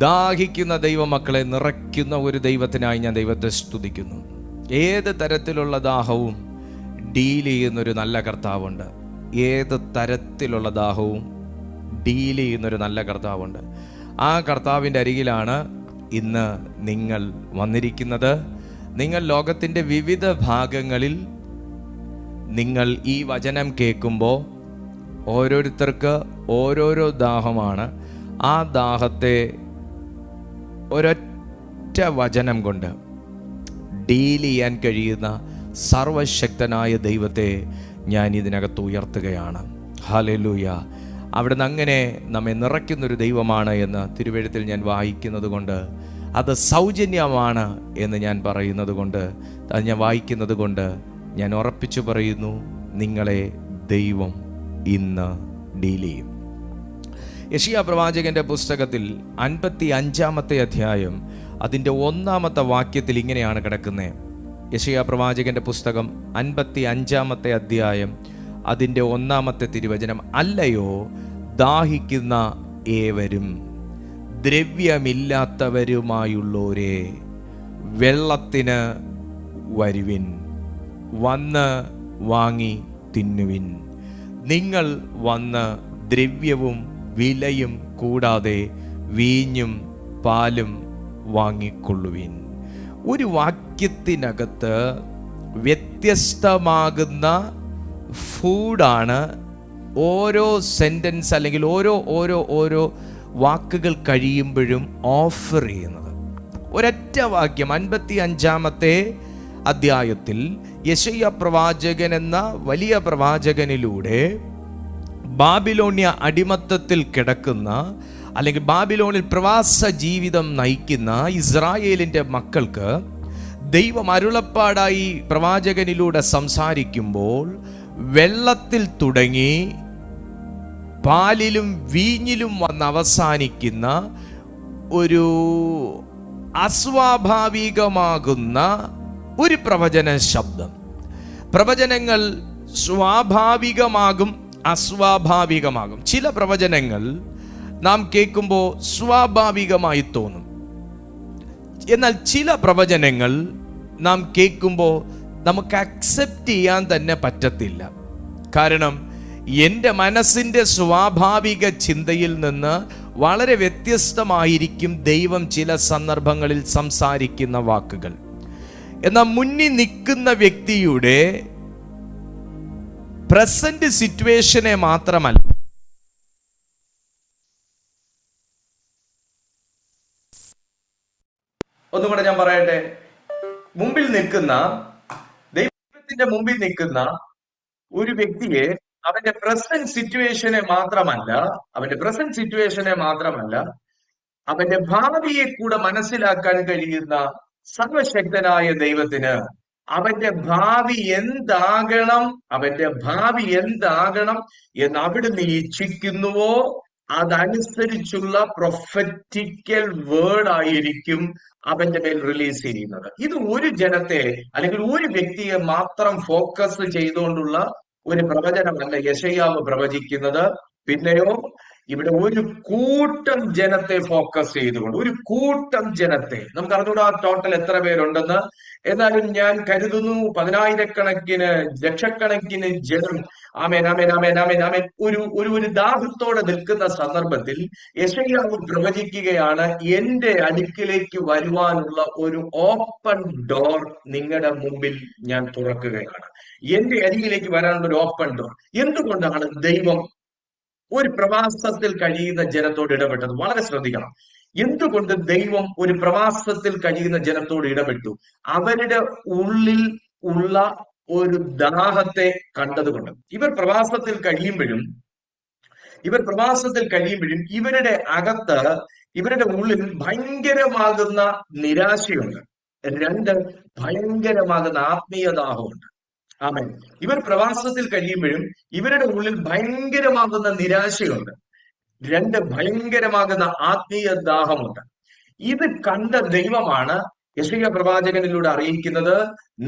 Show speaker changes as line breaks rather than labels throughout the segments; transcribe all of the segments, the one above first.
ദാഹിക്കുന്ന ദൈവമക്കളെ നിറയ്ക്കുന്ന ഒരു ദൈവത്തിനായി ഞാൻ ദൈവത്തെ സ്തുതിക്കുന്നു. ഏത് തരത്തിലുള്ള ദാഹവും ഡീൽ ചെയ്യുന്നൊരു നല്ല കർത്താവുണ്ട്. ഏത് തരത്തിലുള്ള ദാഹവും ഡീൽ ചെയ്യുന്നൊരു നല്ല കർത്താവുണ്ട്. ആ കർത്താവിൻ്റെ അരികിലാണ് ഇന്ന് നിങ്ങൾ വന്നിരിക്കുന്നത്. നിങ്ങൾ ലോകത്തിൻ്റെ വിവിധ ഭാഗങ്ങളിൽ നിങ്ങൾ ഈ വചനം കേൾക്കുമ്പോൾ ഓരോരുത്തർക്ക് ഓരോരോ ദാഹമാണ്. ആ ദാഹത്തെ ഒരൊറ്റ വചനം കൊണ്ട് ഡീൽ ചെയ്യാൻ കഴിയുന്ന സർവശക്തനായ ദൈവത്തെ ഞാൻ ഇതിനകത്ത് ഉയർത്തുകയാണ്. ഹല്ലേലൂയ. അവിടുന്ന് അങ്ങനെ നമ്മെ നിറയ്ക്കുന്നൊരു ദൈവമാണ് എന്ന് തിരുവെഴുത്തിൽ ഞാൻ വായിക്കുന്നത് കൊണ്ട്, അത് സൗജന്യമാണ് എന്ന് ഞാൻ പറയുന്നത് കൊണ്ട്, അത് ഞാൻ വായിക്കുന്നത് കൊണ്ട് ഞാൻ ഉറപ്പിച്ചു പറയുന്നു, നിങ്ങളെ ദൈവം ഇന്ന് ഡീൽ ചെയ്യും. യെശയ്യാ പ്രവാചകന്റെ പുസ്തകത്തിൽ 55-ാമത്തെ അധ്യായം അതിൻ്റെ 1-ാമത്തെ വാക്യത്തിൽ ഇങ്ങനെയാണ് കിടക്കുന്നത്. യെശയ്യാ പ്രവാചകന്റെ പുസ്തകം 55-ാമത്തെ അധ്യായം അതിൻ്റെ 1-ാമത്തെ തിരുവചനം, അല്ലയോ ദാഹിക്കുന്ന ഏവരും ദ്രവ്യമില്ലാത്തവരുമായുള്ളോരേ, വെള്ളത്തിന് വരുവിൻ, വന്ന് വാങ്ങി തിന്നുവിൻ. നിങ്ങൾ വന്ന് ദ്രവ്യവും വിലയും കൂടാതെ വീഞ്ഞും പാലും വാങ്ങിക്കൊള്ളുവിൻ. ഒരു വാക്യത്തിനകത്ത് വ്യത്യസ്തമാകുന്ന ഫൂഡാണ് ഓരോ സെൻറ്റൻസ് അല്ലെങ്കിൽ ഓരോ വാക്കുകൾ കഴിയുമ്പോഴും ഓഫർ ചെയ്യുന്നത്. ഒരൊറ്റ വാക്യം 55-ാമത്തെ അധ്യായത്തിൽ യെശയ്യാ പ്രവാചകൻ എന്ന വലിയ പ്രവാചകനിലൂടെ ബാബിലോണ്യ അടിമത്തത്തിൽ കിടക്കുന്ന അല്ലെങ്കിൽ ബാബിലോണിൽ പ്രവാസ ജീവിതം നയിക്കുന്ന ഇസ്രായേലിൻ്റെ മക്കൾക്ക് ദൈവം അരുളപ്പാടായി പ്രവാചകനിലൂടെ സംസാരിക്കുമ്പോൾ വെള്ളത്തിൽ തുടങ്ങി പാലിലും വീഞ്ഞിലും വന്ന് അവസാനിക്കുന്ന ഒരു അസ്വാഭാവികമാകുന്ന ഒരു പ്രവചന ശബ്ദം. പ്രവചനങ്ങൾ സ്വാഭാവികമാകും, അസ്വാഭാവികമാകും. ചില പ്രവചനങ്ങൾ നാം കേൾക്കുമ്പോൾ സ്വാഭാവികമായി തോന്നും. എന്നാൽ ചില പ്രവചനങ്ങൾ നാം കേൾക്കുമ്പോൾ നമുക്ക് അക്സെപ്റ്റ് ചെയ്യാൻ തന്നെ പറ്റത്തില്ല. കാരണം എൻ്റെ മനസ്സിൻ്റെ സ്വാഭാവിക ചിന്തയിൽ നിന്ന് വളരെ വ്യത്യസ്തമായിരിക്കും ദൈവം ചില സന്ദർഭങ്ങളിൽ സംസാരിക്കുന്ന വാക്കുകൾ. എന്നാൽ മുന്നിൽ നിൽക്കുന്ന വ്യക്തിയുടെ പ്രസന്റ് സിറ്റുവേഷനെ മാത്രമല്ല, ഒന്നുകൂടെ ഞാൻ പറയട്ടെ, ദൈവത്തിന്റെ മുമ്പിൽ നിൽക്കുന്ന ഒരു വ്യക്തിയെ അവന്റെ പ്രസന്റ് സിറ്റുവേഷനെ മാത്രമല്ല അവന്റെ ഭാവിയെ കൂടെ മനസ്സിലാക്കാൻ കഴിയുന്ന സർവശക്തനായ ദൈവത്തിന് അവന്റെ ഭാവി എന്താകണം എന്ന് അവിടുന്ന് ഇച്ഛിക്കുന്നുവോ അതനുസരിച്ചുള്ള പ്രൊഫറ്റിക്കൽ വേർഡ് ആയിരിക്കും അവന്റെ മേൽ റിലീസ് ചെയ്യുന്നത്. ഇത് ഒരു ജനത്തെ അല്ലെങ്കിൽ ഒരു വ്യക്തിയെ മാത്രം ഫോക്കസ് ചെയ്തുകൊണ്ടുള്ള ഒരു പ്രവചനമല്ല യെശയ്യാവ് പ്രവചിക്കുന്നത്. പിന്നെയോ ഇവിടെ ഒരു കൂട്ടം ജനത്തെ ഫോക്കസ് ചെയ്തുകൊണ്ട്, ഒരു കൂട്ടം ജനത്തെ, നമുക്ക് അറിഞ്ഞൂടാ ടോട്ടൽ എത്ര പേരുണ്ടെന്ന്, എന്നാലും ഞാൻ കരുതുന്നു 10,000-കണക്കിന് ലക്ഷക്കണക്കിന് ജനം ആമേൻ ആമേൻ ആമേൻ ആമേൻ ആമേൻ ഒരു ദാഹത്തോടെ നിൽക്കുന്ന സന്ദർഭത്തിൽ യെശയ്യാവ് പ്രവചിക്കുകയാണ്, എന്റെ അടുക്കിലേക്ക് വരുവാനുള്ള ഒരു ഓപ്പൺ ഡോർ നിങ്ങളുടെ മുമ്പിൽ ഞാൻ തുറക്കുകയാണ്. എന്റെ അരികിലേക്ക് വരാനുള്ള ഒരു ഓപ്പൺ ഡോർ. എന്തുകൊണ്ടാണ് ദൈവം ഒരു പ്രവാസത്തിൽ കഴിയുന്ന ജനത്തോട് ഇടപെട്ടത്? വളരെ ശ്രദ്ധിക്കണം. എന്തുകൊണ്ട് ദൈവം ഒരു പ്രവാസത്തിൽ കഴിയുന്ന ജനത്തോട് ഇടപെട്ടു? അവരുടെ ഉള്ളിൽ ഉള്ള ഒരു ദാഹത്തെ കണ്ടതുകൊണ്ട്. ഇവർ പ്രവാസത്തിൽ കഴിയുമ്പോഴും ഇവരുടെ അകത്ത്, ഇവരുടെ ഉള്ളിൽ ഭയങ്കരമാകുന്ന നിരാശയുണ്ട്. 2, ഭയങ്കരമാകുന്ന ആത്മീയദാഹമുണ്ട്. ആമേൻ. ഇവർ പ്രവാസത്തിൽ കഴിയുമ്പോഴും ഇവരുടെ ഉള്ളിൽ ഭയങ്കരമാകുന്ന നിരാശയുണ്ട്. 2, ഭയങ്കരമാകുന്ന ആത്മീയ ദാഹമുണ്ട്. ഇത് കണ്ട ദൈവമാണ് യെശയ്യാ പ്രവാചകനിലൂടെ അറിയിക്കുന്നത്,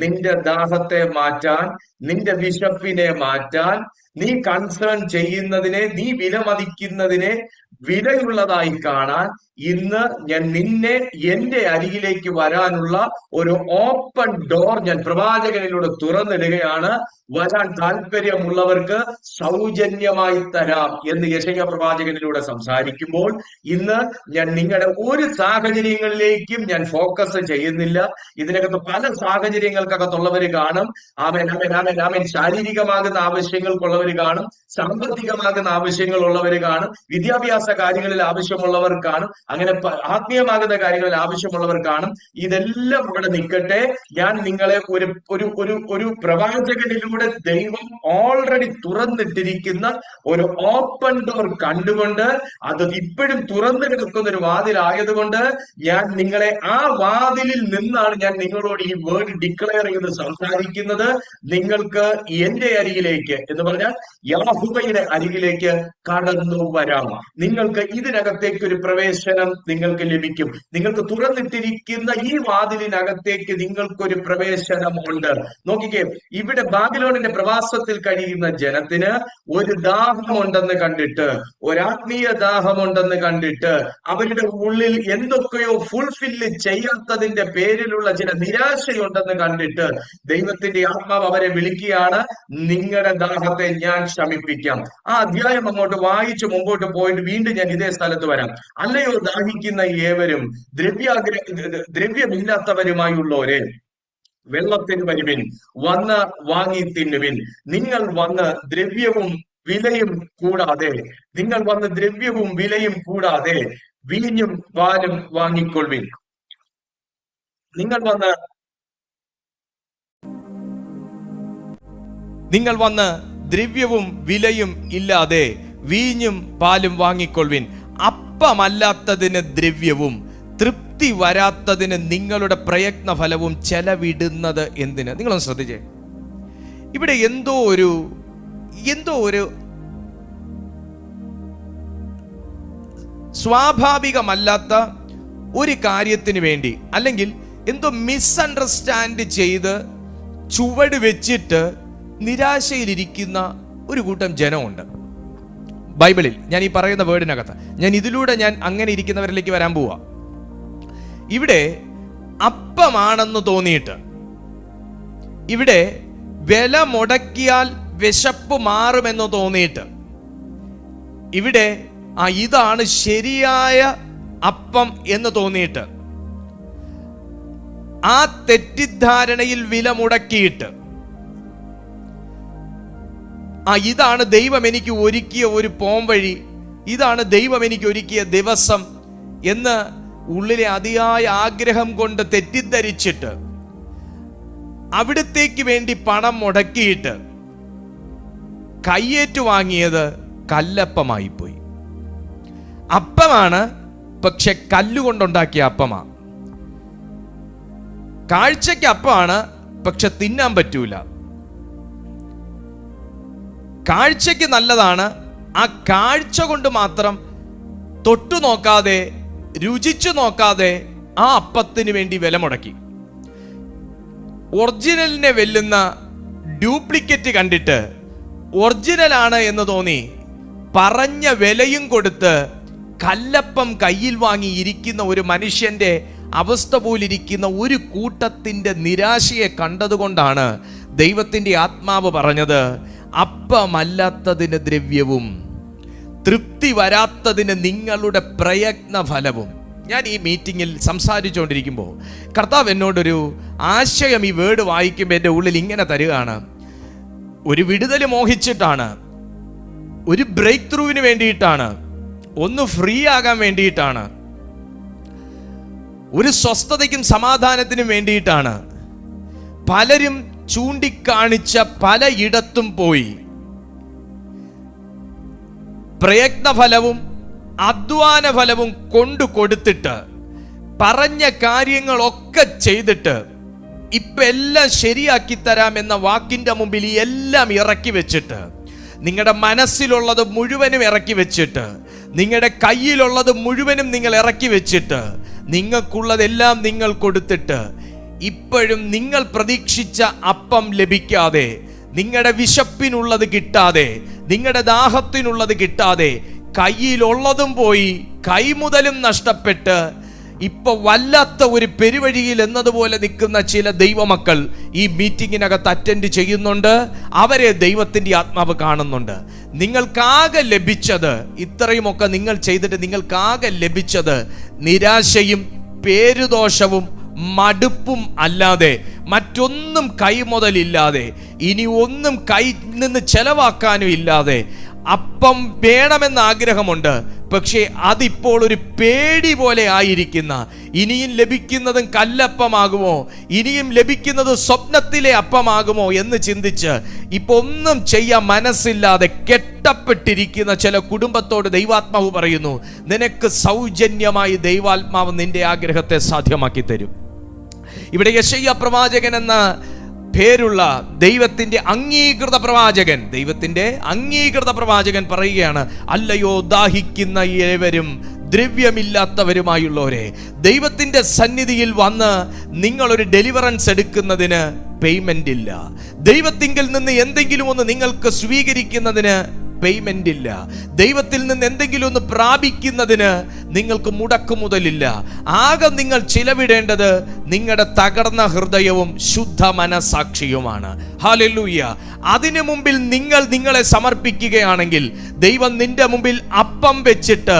നിന്റെ ദാഹത്തെ മാറ്റാൻ, നിന്റെ വിശപ്പിനെ മാറ്റാൻ, നീ കൺസേൺ ചെയ്യുന്നതിനെ, നീ വിലമതിക്കുന്നതിനെ വിലയുള്ളതായി കാണാൻ ഇന്ന് ഞാൻ നിന്നെ എന്റെ അരികിലേക്ക് വരാനുള്ള ഒരു ഓപ്പൺ ഡോർ ഞാൻ പ്രവാചകനിലൂടെ തുറന്നിടുകയാണ്. വരാൻ താല്പര്യമുള്ളവർക്ക് സൗജന്യമായി തരാം എന്ന് യെശയ്യാ പ്രവാചകനിലൂടെ സംസാരിക്കുമ്പോൾ ഇന്ന് ഞാൻ നിങ്ങളുടെ ഒരു സാഹചര്യങ്ങളിലേക്കും ഞാൻ ഫോക്കസ് ചെയ്യുന്നില്ല. ഇതിനകത്ത് പല സാഹചര്യങ്ങൾക്കകത്തുള്ളവർ കാണും. ആമേൻ ആമേൻ ആമേൻ ആമേൻ. ശാരീരികമാകുന്ന ആവശ്യങ്ങൾക്കുള്ളവർ കാണും, സാമ്പത്തികമാകുന്ന ആവശ്യങ്ങളുള്ളവർ കാണും, വിദ്യാഭ്യാസ കാര്യങ്ങളിൽ ആവശ്യമുള്ളവർ കാണും, അങ്ങനെ ആത്മീയമാകുന്ന കാര്യങ്ങളിൽ ആവശ്യമുള്ളവർ കാണും. ഇതെല്ലാം അവിടെ നിൽക്കട്ടെ. ഞാൻ നിങ്ങളെ ഒരു ഒരു ഒരു ഒരു പ്രവാചകനിലൂടെ ദൈവം ഓൾറെഡി തുറന്നിട്ടിരിക്കുന്ന ഒരു ഓപ്പൺ ഡോർ കണ്ടുകൊണ്ട്, അത് ഇപ്പോഴും തുറന്നു കിടക്കുന്ന ഒരു വാതിലായതുകൊണ്ട് ഞാൻ നിങ്ങളെ ആ വാതിലിൽ നിന്നാണ് ഞാൻ നിങ്ങളോട് ഈ വേർഡ് ഡിക്ലെയർ ചെയ്ത് സംസാരിക്കുന്നത്. നിങ്ങൾക്ക് എന്റെ അരികിലേക്ക് എന്ന് പറഞ്ഞാൽ യാഹോവയുടെ അരികിലേക്ക് കടന്നു വരാം. നിങ്ങൾക്ക് ഇതിനകത്തേക്ക് ഒരു പ്രവേശനം നിങ്ങൾക്ക് ലഭിക്കും. നിങ്ങൾക്ക് തുറന്നിട്ടിരിക്കുന്ന ഈ വാതിലിനകത്തേക്ക് നിങ്ങൾക്കൊരു പ്രവേശനം ഉണ്ട്. നോക്കിക്കേ, ഇവിടെ ബാബിലോണിന്റെ പ്രവാസത്തിൽ കഴിയുന്ന ജനത്തിന് ഒരു ദാഹമുണ്ടെന്ന് കണ്ടിട്ട്, ഒരാത്മീയ ദാഹമുണ്ടെന്ന് കണ്ടിട്ട്, അവരുടെ ഉള്ളിൽ എന്തൊക്കെയോ ഫുൾഫില്ല് ചെയ്യാത്തതിന്റെ പേരിലുള്ള ചില നിരാശയുണ്ടെന്ന് കണ്ടിട്ട് ദൈവത്തിന്റെ ആത്മാവ് അവരെ വിളിക്കുകയാണ്, നിങ്ങളുടെ ദാഹത്തെ ഞാൻ ശമിപ്പിക്കാം. ആ അധ്യായം അങ്ങോട്ട് വായിച്ച് മുമ്പോട്ട് പോയിട്ട് വീണ്ടും ഞാൻ ഇതേ സ്ഥലത്ത് വരാം. അല്ലയോ ദാഹിക്കുന്ന ഏവരും ദ്രവ്യമില്ലാത്തവരുമായുള്ളവരെ, വെള്ളത്തിന് വരുവിൻ, വന്ന് വാങ്ങി തിന്നുവിൻ. നിങ്ങൾ വന്ന് ദ്രവ്യവും വിലയും കൂടാതെ വീഞ്ഞും പാലും വാങ്ങിക്കൊള്ളുവിൻ. നിങ്ങൾ വന്ന് ദ്രവ്യവും വിലയും ഇല്ലാതെ വീഞ്ഞും പാലും വാങ്ങിക്കൊള്ളുവിൻ. അപ്പമല്ലാത്തതിന് ദ്രവ്യവും തൃപ്തി വരാത്തതിന് നിങ്ങളുടെ പ്രയത്ന ഫലവും ചെലവിടുന്നത് എന്തിന്? നിങ്ങളൊന്ന് ശ്രദ്ധിച്ചേ. ഇവിടെ എന്തോ ഒരു സ്വാഭാവികമല്ലാത്ത ഒരു കാര്യത്തിന് വേണ്ടി, അല്ലെങ്കിൽ എന്തോ മിസ്അണ്ടർസ്റ്റാൻഡ് ചെയ്ത് ചുവട് വെച്ചിട്ട് നിരാശയിലിരിക്കുന്ന ഒരു കൂട്ടം ജനമുണ്ട് ബൈബിളിൽ. ഞാൻ ഈ പറയുന്ന വേർഡിനകത്ത് ഞാൻ അങ്ങനെ ഇരിക്കുന്നവരിലേക്ക് വരാൻ പോവാ. ഇവിടെ അപ്പമാണെന്ന് തോന്നിയിട്ട്, ഇവിടെ വില മുടക്കിയാൽ വിശപ്പ് മാറുമെന്ന് തോന്നിയിട്ട്, ഇവിടെ ഇതാണ് ശരിയായ അപ്പം എന്ന് തോന്നിയിട്ട്, ആ തെറ്റിദ്ധാരണയിൽ വില മുടക്കിയിട്ട്, ഇതാണ് ദൈവം എനിക്ക് ഒരുക്കിയ ഒരു പോംവഴി, ഇതാണ് ദൈവം എനിക്ക് ഒരുക്കിയ ദിവസം എന്ന് ഉള്ളിലെ അതിയായ ആഗ്രഹം കൊണ്ട് തെറ്റിദ്ധരിച്ചിട്ട് അവിടത്തേക്ക് വേണ്ടി പണം മുടക്കിയിട്ട് കയ്യേറ്റു വാങ്ങിയത് കല്ലപ്പമായിപ്പോയി. അപ്പമാണ്, പക്ഷെ കല്ലുകൊണ്ടുണ്ടാക്കിയ അപ്പമാ. കാഴ്ചയ്ക്ക് അപ്പമാണ്, പക്ഷെ തിന്നാൻ പറ്റൂല. കാഴ്ചയ്ക്ക് നല്ലതാണ്, ആ കാഴ്ച കൊണ്ട് മാത്രം തൊട്ടു നോക്കാതെ രുചിച്ചു നോക്കാതെ ആ അപ്പത്തിന് വേണ്ടി വില മുടക്കി. ഒറിജിനലിനെ വെല്ലുന്ന ഡ്യൂപ്ലിക്കേറ്റ് കണ്ടിട്ട് ഒറിജിനലാണ് എന്ന് തോന്നി പറഞ്ഞ വിലയും കൊടുത്ത് കല്ലപ്പം കയ്യിൽ വാങ്ങി ഇരിക്കുന്ന ഒരു മനുഷ്യന്റെ അവസ്ഥ പോലിരിക്കുന്ന ഒരു കൂട്ടത്തിന്റെ നിരാശയെ കണ്ടതുകൊണ്ടാണ് ദൈവത്തിന്റെ ആത്മാവ് പറഞ്ഞത്, അപ്പമല്ലാത്തതിന് ദ്രവ്യവും തൃപ്തി വരാത്തതിന് നിങ്ങളുടെ പ്രയത്ന ഫലവും. ഞാൻ ഈ മീറ്റിങ്ങിൽ സംസാരിച്ചുകൊണ്ടിരിക്കുമ്പോൾ കർത്താവ് എന്നോടൊരു ആശയം ഈ വേർഡ് വായിക്കുമ്പോൾ എൻ്റെ ഉള്ളിൽ ഇങ്ങനെ തരികയാണ്. ഒരു വിടുതൽ മോഹിച്ചിട്ടാണ്, ഒരു ബ്രേക്ക് ത്രൂവിന് വേണ്ടിയിട്ടാണ്, ഒന്ന് ഫ്രീ ആകാൻ വേണ്ടിയിട്ടാണ്, ഒരു സ്വസ്ഥതയ്ക്കും സമാധാനത്തിനും വേണ്ടിയിട്ടാണ് പലരും ചൂണ്ടിക്കാണിച്ച പലയിടത്തും പോയി പ്രയത്നഫലവും അധ്വാന ഫലവും കൊണ്ടു കൊടുത്തിട്ട് പറഞ്ഞ കാര്യങ്ങളൊക്കെ ചെയ്തിട്ട് ഇപ്പൊ എല്ലാം ശരിയാക്കി തരാം എന്ന വാക്കിന്റെ മുമ്പിൽ എല്ലാം ഇറക്കി വെച്ചിട്ട്, നിങ്ങളുടെ മനസ്സിലുള്ളത് മുഴുവനും ഇറക്കി വെച്ചിട്ട്, നിങ്ങളുടെ കയ്യിലുള്ളത് മുഴുവനും നിങ്ങൾ ഇറക്കി വെച്ചിട്ട്, നിങ്ങൾക്കുള്ളതെല്ലാം നിങ്ങൾ കൊടുത്തിട്ട് ഇപ്പോഴും നിങ്ങൾ പ്രതീക്ഷിച്ച അപ്പം ലഭിക്കാതെ, നിങ്ങളുടെ വിശപ്പിനുള്ളത് കിട്ടാതെ, നിങ്ങളുടെ ദാഹത്തിനുള്ളത് കിട്ടാതെ
കയ്യിലുള്ളതും പോയി, കൈമുതലും നഷ്ടപ്പെട്ട് ഇപ്പൊ വല്ലാത്ത ഒരു പെരുവഴിയിൽ എന്നതുപോലെ നിൽക്കുന്ന ചില ദൈവമക്കൾ ഈ മീറ്റിങ്ങിനകത്ത് അറ്റൻഡ് ചെയ്യുന്നുണ്ട്. അവരെ ദൈവത്തിന്റെ ആത്മാവ് കാണുന്നുണ്ട്. നിങ്ങൾക്കാകെ ലഭിച്ചത്, ഇത്രയുമൊക്കെ നിങ്ങൾ ചെയ്തിട്ട് നിങ്ങൾക്കാകെ ലഭിച്ചത് നിരാശയും പേരുദോഷവും മടുപ്പും അല്ലാതെ മറ്റൊന്നും കൈമുതലില്ലാതെ, ഇനി ഒന്നും കൈ നിന്ന് ചെലവാക്കാനും ഇല്ലാതെ. അപ്പം വേണമെന്ന് ആഗ്രഹമുണ്ട്, പക്ഷേ അതിപ്പോൾ ഒരു പേടി പോലെ ആയിരിക്കുന്ന, ഇനിയും ലഭിക്കുന്നതും കല്ലപ്പമാകുമോ, ഇനിയും ലഭിക്കുന്നത് സ്വപ്നത്തിലെ അപ്പമാകുമോ എന്ന് ചിന്തിച്ച് ഇപ്പൊ ഒന്നും ചെയ്യാൻ മനസ്സില്ലാതെ കെട്ടപ്പെട്ടിരിക്കുന്ന ചില കുടുംബത്തോട് ദൈവാത്മാവ് പറയുന്നു, നിനക്ക് സൗജന്യമായി ദൈവാത്മാവ് നിന്റെ ആഗ്രഹത്തെ സാധ്യമാക്കി തരും. ഇവിടെ യെശയ്യാ പ്രവാചകൻ എന്ന പേരുള്ള ദൈവത്തിന്റെ അംഗീകൃത പ്രവാചകൻ പറയുകയാണ്, അല്ലയോ ദാഹിക്കുന്ന ഏവരും ദ്രവ്യമില്ലാത്തവരുമായുള്ളവരെ, ദൈവത്തിന്റെ സന്നിധിയിൽ വന്ന് നിങ്ങളൊരു ഡെലിവറൻസ് എടുക്കുന്നതിന് പേയ്മെന്റ് ഇല്ല. ദൈവത്തിങ്കിൽ നിന്ന് എന്തെങ്കിലും ഒന്ന് നിങ്ങൾക്ക് സ്വീകരിക്കുന്നതിന് പേയ്മെന്റ് ഇല്ല. ദൈവത്തിൽ നിന്ന് എന്തെങ്കിലും ഒന്ന് പ്രാപിക്കുന്നതിന് നിങ്ങൾക്ക് മുടക്കുമുതലില്ല. ആകെ നിങ്ങൾ ചിലവിടേണ്ടത് നിങ്ങളുടെ തകർന്ന ഹൃദയവും ശുദ്ധ മനസാക്ഷിയുമാണ്. ഹല്ലേലൂയ. അതിനു മുമ്പിൽ നിങ്ങൾ നിങ്ങളെ സമർപ്പിക്കുകയാണെങ്കിൽ ദൈവം നിന്റെ മുമ്പിൽ അപ്പം വെച്ചിട്ട്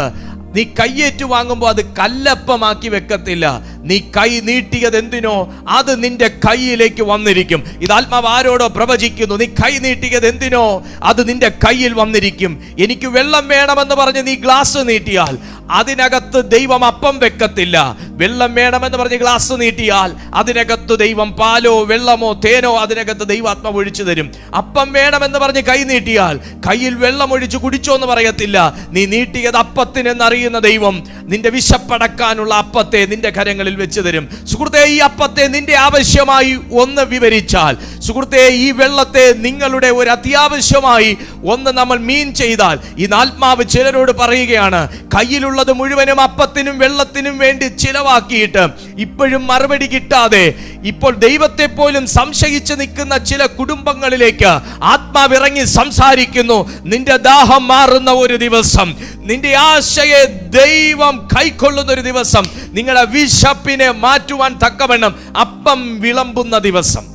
നീ കയ്യേറ്റു വാങ്ങുമ്പോൾ അത് കല്ലപ്പമാക്കി വെക്കത്തില്ല. നീ കൈ നീട്ടിയത് എന്തിനോ അത് നിന്റെ കയ്യിലേക്ക് വന്നിരിക്കും. ഇത് ആത്മാവ് ആരോടോ പ്രവചിക്കുന്നു. നീ കൈ നീട്ടിയത് എന്തിനോ അത് നിന്റെ കയ്യിൽ വന്നിരിക്കും. എനിക്ക് വെള്ളം വേണമെന്ന് പറഞ്ഞ് നീ ഗ്ലാസ് നീട്ടിയാൽ അതിനകത്ത് ദൈവം അപ്പം വെക്കത്തില്ല. വെള്ളം വേണമെന്ന് പറഞ്ഞ് ഗ്ലാസ് നീട്ടിയാൽ അതിനകത്ത് ദൈവം പാലോ വെള്ളമോ തേനോ അതിനകത്ത് ദൈവാത്മാവ് ഒഴിച്ചു തരും. അപ്പം വേണമെന്ന് പറഞ്ഞ് കൈ നീട്ടിയാൽ കയ്യിൽ വെള്ളം ഒഴിച്ച് കുടിച്ചോ എന്ന് പറയത്തില്ല. നീ നീട്ടിയത് അപ്പത്തിനെന്നറിയുന്ന ദൈവം നിന്റെ വിശപ്പടക്കാനുള്ള അപ്പത്തെ നിന്റെ കരങ്ങളിൽ വെച്ച് തരും. സുഹൃത്തേ, ഈ അപ്പത്തെ നിന്റെ ആവശ്യമായി ഒന്ന് വിവരിച്ചാൽ, സുഹൃത്തേ, ഈ വെള്ളത്തെ നിങ്ങളുടെ ഒരു അത്യാവശ്യമായി ഒന്ന് നമ്മൾ മീൻ ചെയ്താൽ, ഈ ആത്മാവ് ചിലരോട് പറയുകയാണ്, കയ്യിലുള്ളത് മുഴുവനും അപ്പത്തിനും വെള്ളത്തിനും വേണ്ടി ചിലവാക്കിയിട്ട് ഇപ്പോഴും മറുപടി കിട്ടാതെ ഇപ്പോൾ ദൈവത്തെ പോലും സംശയിച്ച് നിൽക്കുന്ന ചില കുടുംബങ്ങളിലേക്ക് ആത്മാവ് ഇറങ്ങി സംസാരിക്കുന്നു. നിന്റെ ദാഹം മാറുന്ന ഒരു ദിവസം, നിന്റെ ആശയെ ദൈവം കൈക്കൊള്ളുന്ന ഒരു ദിവസം, നിങ്ങളുടെ വിശപ്പിനെ മാറ്റുവാൻ തക്കവണ്ണം അപ്പം വിളമ്പുന്ന ദിവസം.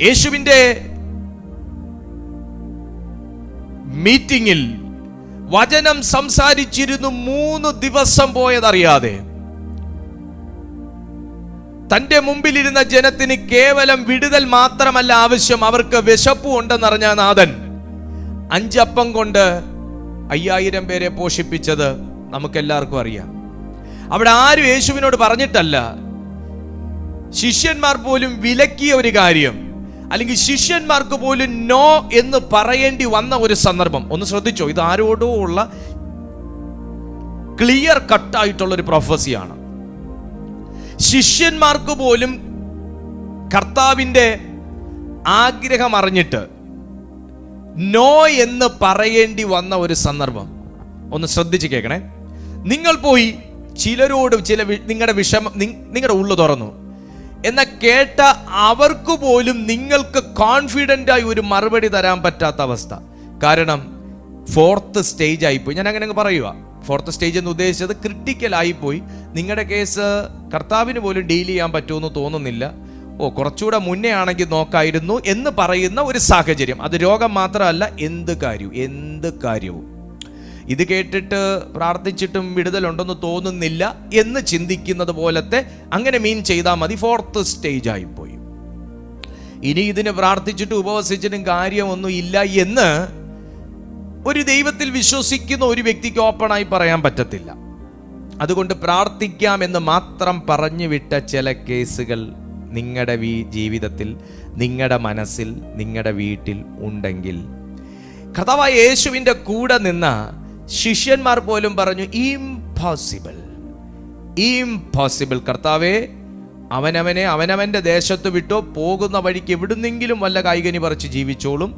യേശുവിന്റെ മീറ്റിംഗിൽ വചനം സംസാരിച്ചിരുന്നു 3 ദിവസം പോയതറിയാതെ. തന്റെ മുമ്പിലിരുന്ന ജനത്തിന് കേവലം വിടുതൽ മാത്രമല്ല ആവശ്യം, അവർക്ക് വിശപ്പും ഉണ്ടെന്നറിഞ്ഞ നാഥൻ 5 അപ്പം കൊണ്ട് 5000 പേരെ പോഷിപ്പിച്ചത് നമുക്കെല്ലാവർക്കും അറിയാം. അവിടെ ആരും യേശുവിനോട് പറഞ്ഞിട്ടല്ല. ശിഷ്യന്മാർ പോലും വിലക്കിയ ഒരു കാര്യം, അല്ലെങ്കിൽ ശിഷ്യന്മാർക്ക് പോലും നോ എന്ന് പറയേണ്ടി വന്ന ഒരു സന്ദർഭം. ഒന്ന് ശ്രദ്ധിച്ചോ, ഇത് ആരോടോ ഉള്ള ക്ലിയർ കട്ടായിട്ടുള്ള ഒരു പ്രൊഫസിയാണ്. ശിഷ്യന്മാർക്ക് പോലും കർത്താവിന്റെ ആഗ്രഹം അറിഞ്ഞിട്ട് നോ എന്ന് പറയേണ്ടി വന്ന ഒരു സന്ദർഭം. ഒന്ന് ശ്രദ്ധിച്ച് കേൾക്കണേ. നിങ്ങൾ പോയി ചിലരോട് നിങ്ങളുടെ വിഷമം, നിങ്ങളുടെ ഉള്ളു തുറന്നു എന്ന കേട്ട അവർക്ക് പോലും നിങ്ങൾക്ക് കോൺഫിഡൻ്റ് ആയി ഒരു മറുപടി തരാൻ പറ്റാത്ത അവസ്ഥ. കാരണം 4th സ്റ്റേജ് ആയിപ്പോയി. ഞാൻ അങ്ങനെ പറയുക. 4th സ്റ്റേജ് എന്ന് ഉദ്ദേശിച്ചത് ക്രിട്ടിക്കൽ ആയിപ്പോയി. നിങ്ങളുടെ കേസ് കർത്താവിന് പോലും ഡീൽ ചെയ്യാൻ പറ്റുമെന്ന് തോന്നുന്നില്ല. കുറച്ചുകൂടെ മുന്നേ ആണെങ്കിൽ നോക്കായിരുന്നു എന്ന് പറയുന്ന ഒരു സാഹചര്യം. അത് രോഗം മാത്രമല്ല, എന്ത് കാര്യവും ഇത് കേട്ടിട്ട് പ്രാർത്ഥിച്ചിട്ടും വിടുതലുണ്ടെന്ന് തോന്നുന്നില്ല എന്ന് ചിന്തിക്കുന്നത് പോലത്തെ അങ്ങനെ മീൻ ചെയ്താൽ മതി. 4th സ്റ്റേജ് ആയിപ്പോയി. ഇനി ഇതിന് പ്രാർത്ഥിച്ചിട്ടും ഉപവസിച്ചിട്ടും കാര്യമൊന്നും ഇല്ല എന്ന് ഒരു ദൈവത്തിൽ വിശ്വസിക്കുന്ന ഒരു വ്യക്തിക്ക് ഓപ്പണായി പറയാൻ പറ്റത്തില്ല. അതുകൊണ്ട് പ്രാർത്ഥിക്കാമെന്ന് മാത്രം പറഞ്ഞു വിട്ട ചില കേസുകൾ നിങ്ങളുടെ ജീവിതത്തിൽ, നിങ്ങളുടെ മനസ്സിൽ, നിങ്ങളുടെ വീട്ടിൽ ഉണ്ടെങ്കിൽ, കർത്താവായ യേശുവിൻ്റെ കൂടെ നിന്ന ശിഷ്യന്മാർ പോലും പറഞ്ഞു, ഇംപോസിബിൾ കർത്താവേ, അവനവന്റെ ദേശത്ത് വിട്ടോ, പോകുന്ന വഴിക്ക് എവിടുന്നെങ്കിലും വല്ല കായ്കനി പറിച്ച് ജീവിച്ചോളും.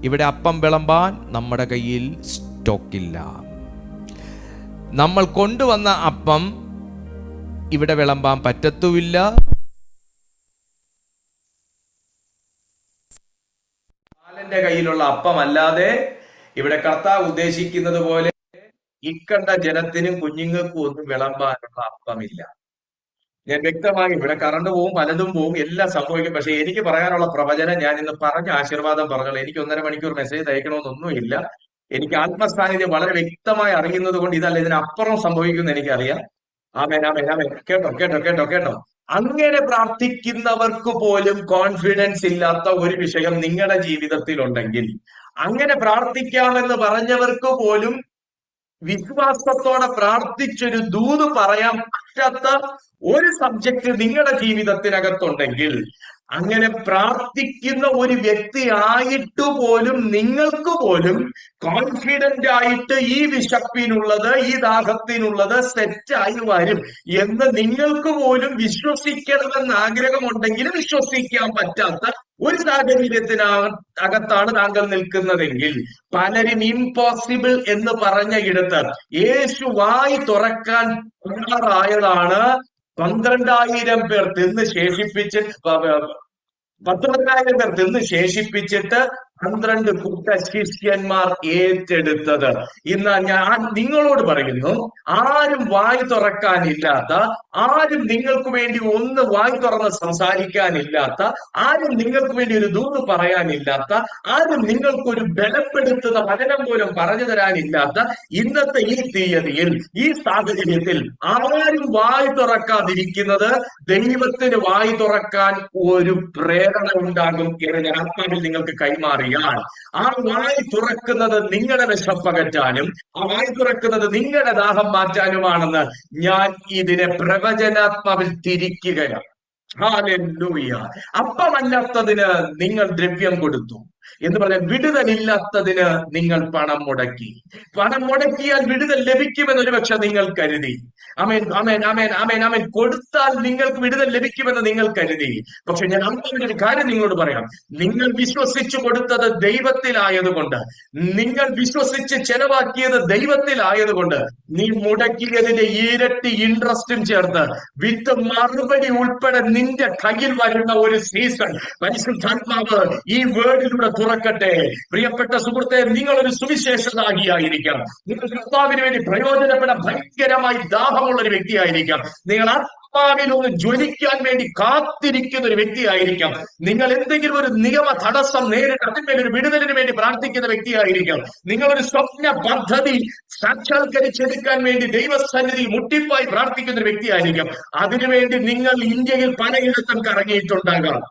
ഇവിടെ അപ്പം വിളമ്പാൻ നമ്മുടെ കയ്യിൽ സ്റ്റോക്കില്ല. നമ്മൾ കൊണ്ടുവന്ന അപ്പം ഇവിടെ വിളമ്പാൻ പറ്റത്തുമില്ല. ബാലന്റെ കയ്യിലുള്ള അപ്പം അല്ലാതെ ഇവിടെ കർത്താവ് ഉദ്ദേശിക്കുന്നത് പോലെ
ഇക്കണ്ട ജനത്തിനും കുഞ്ഞുങ്ങൾക്കും ഒന്നും വിളമ്പാനുള്ള അപ്പമില്ല. ഞാൻ വ്യക്തമായി, ഇവിടെ കറണ്ട് പോവും, പലതും പോവും, എല്ലാം സംഭവിക്കും. പക്ഷെ എനിക്ക് പറയാനുള്ള പ്രവചനം ഞാൻ ഇന്ന് പറഞ്ഞ ആശീർവാദം പറഞ്ഞോളൂ. എനിക്ക് 1.5 മണിക്കൂർ മെസ്സേജ് അയക്കണമെന്നൊന്നുമില്ല. എനിക്ക് ആത്മസാന്നിധ്യം വളരെ വ്യക്തമായി അറിയുന്നത് കൊണ്ട് ഇതല്ല, ഇതിനപ്പുറം സംഭവിക്കുമെന്ന് എനിക്കറിയാം. ആമേൻ, ആമേൻ, ആമേൻ. കേട്ടോ കേട്ടോ കേട്ടോ കേട്ടോ. അങ്ങനെ പ്രാർത്ഥിക്കുന്നവർക്ക് പോലും കോൺഫിഡൻസ് ഇല്ലാത്ത ഒരു വിഷയം നിങ്ങളുടെ ജീവിതത്തിൽ ഉണ്ടെങ്കിൽ, അങ്ങനെ പ്രാർത്ഥിക്കാമെന്ന് പറഞ്ഞവർക്ക് പോലും വിശ്വാസത്തോടെ പ്രാർത്ഥിച്ചൊരു ദൂത് പറയാൻ പറ്റാത്ത ഒരു സബ്ജക്ട് നിങ്ങളുടെ ജീവിതത്തിനകത്തുണ്ടെങ്കിൽ, അങ്ങനെ പ്രാർത്ഥിക്കുന്ന ഒരു വ്യക്തി ആയിട്ട് പോലും നിങ്ങൾക്ക് പോലും കോൺഫിഡന്റ് ആയിട്ട് ഈ വിശപ്പിനുള്ളത്, ഈ ദാഹത്തിനുള്ളത് സെറ്റായി വരും എന്ന് നിങ്ങൾക്ക് പോലും വിശ്വസിക്കണമെന്ന് ആഗ്രഹമുണ്ടെങ്കിലും വിശ്വസിക്കാൻ പറ്റാത്ത ഒരു സാഹചര്യത്തിനകത്താണ് താങ്കൾ നിൽക്കുന്നതെങ്കിൽ, പലരും ഇംപോസിബിൾ എന്ന് പറഞ്ഞ ഇടത്ത് യേശു വായി തുറക്കാൻ തയ്യാറായതാണ് 12,000 പേർ തിന്ന് ശേഷിപ്പിച്ച് 19,000 പേർ തിന്ന് ശേഷിപ്പിച്ചിട്ട് 12 കൂട്ട ശിഷ്യന്മാർ ഏറ്റെടുത്തത്. ഇന്ന് ഞാൻ നിങ്ങളോട് പറയുന്നു, ആരും വായി തുറക്കാനില്ലാത്ത, ആരും നിങ്ങൾക്ക് വേണ്ടി ഒന്ന് വായി തുറന്ന് സംസാരിക്കാനില്ലാത്ത, ആരും നിങ്ങൾക്ക് വേണ്ടി ഒരു ദൂത് പറയാനില്ലാത്ത, ആരും നിങ്ങൾക്കൊരു ബലപ്പെടുത്തുന്ന വചനം പോലും പറഞ്ഞു തരാനില്ലാത്ത ഇന്നത്തെ ഈ തീയതിയിൽ, ഈ സാഹചര്യത്തിൽ ആരും വായി തുറക്കാതിരിക്കുന്നത് ദൈവത്തിന് വായി തുറക്കാൻ ഒരു പ്രേരണ ഉണ്ടാകും എന്ന് ഞാൻ ആത്മാവിൽ നിങ്ങൾക്ക് കൈമാറി. ആ വായി തുറക്കുന്നത് നിങ്ങളുടെ വിശപ്പകറ്റാനും, ആ വായി തുറക്കുന്നത് നിങ്ങളുടെ ദാഹം മാറ്റാനുമാണെന്ന് ഞാൻ ഇതിനെ പ്രവചനാത്മാവിൽ തിരിക്കുകയാണ്. ഹല്ലേലൂയ. അപ്പമല്ലാത്തതിന് നിങ്ങൾ ദ്രവ്യം കൊടുത്തു എന്ന് പറഞ്ഞാൽ, വിടുതലില്ലാത്തതിന് നിങ്ങൾ പണം മുടക്കി. പണം മുടക്കിയാൽ വിടുതൽ ലഭിക്കുമെന്ന് ഒരുപക്ഷെ നിങ്ങൾ കരുതി. ആമേൻ, ആമേൻ, ആമേൻ, ആമേൻ, ആമേൻ. കൊടുത്താൽ നിങ്ങൾക്ക് വിടുതൽ ലഭിക്കുമെന്ന് നിങ്ങൾ കരുതി. പക്ഷെ ഞാൻ അങ്ങനെ ഒരു കാര്യം നിങ്ങളോട് പറയാം. നിങ്ങൾ വിശ്വസിച്ചു കൊടുത്തത് ദൈവത്തിലായതുകൊണ്ട്, നിങ്ങൾ വിശ്വസിച്ച് ചെലവാക്കിയത് ദൈവത്തിലായതുകൊണ്ട്, നീ മുടക്കിയതിന്റെ ഇരട്ടി ഇൻട്രസ്റ്റും ചേർത്ത് വിത്ത് മറുപടി ഉൾപ്പെടെ നിന്റെ കയ്യിൽ വരുന്ന ഒരു സീസൺ പരിശുദ്ധാത്മാവ് ഈ വേർഡിലൂടെ തുറക്കട്ടെ. പ്രിയപ്പെട്ട സുഹൃത്തെ, നിങ്ങളൊരു സുവിശേഷധാരിയായിരിക്കാം. നിങ്ങൾ കർത്താവിന് വേണ്ടി പ്രയോജനപ്പെടാൻ ഭയങ്കരമായി ദാഹമുള്ള ഒരു വ്യക്തിയായിരിക്കാം. നിങ്ങൾ ആത്മാവിൽ ഒന്ന് ജ്വലിക്കാൻ വേണ്ടി കാത്തിരിക്കുന്ന ഒരു വ്യക്തിയായിരിക്കാം. നിങ്ങൾ എന്തെങ്കിലും ഒരു നിയമ തടസ്സം നേരിട്ട് അതിന്മേൽ ഒരു വിടുതലിന് വേണ്ടി പ്രാർത്ഥിക്കുന്ന വ്യക്തിയായിരിക്കാം. നിങ്ങളൊരു സ്വപ്ന പദ്ധതി സാക്ഷാത്കരിച്ചെടുക്കാൻ വേണ്ടി ദൈവസന്നിധിയിൽ മുട്ടിപ്പായി പ്രാർത്ഥിക്കുന്ന ഒരു വ്യക്തിയായിരിക്കാം. അതിനുവേണ്ടി നിങ്ങൾ ഇന്ത്യയിൽ പലയിടത്തും കറങ്ങിയിട്ടുണ്ടാകാം,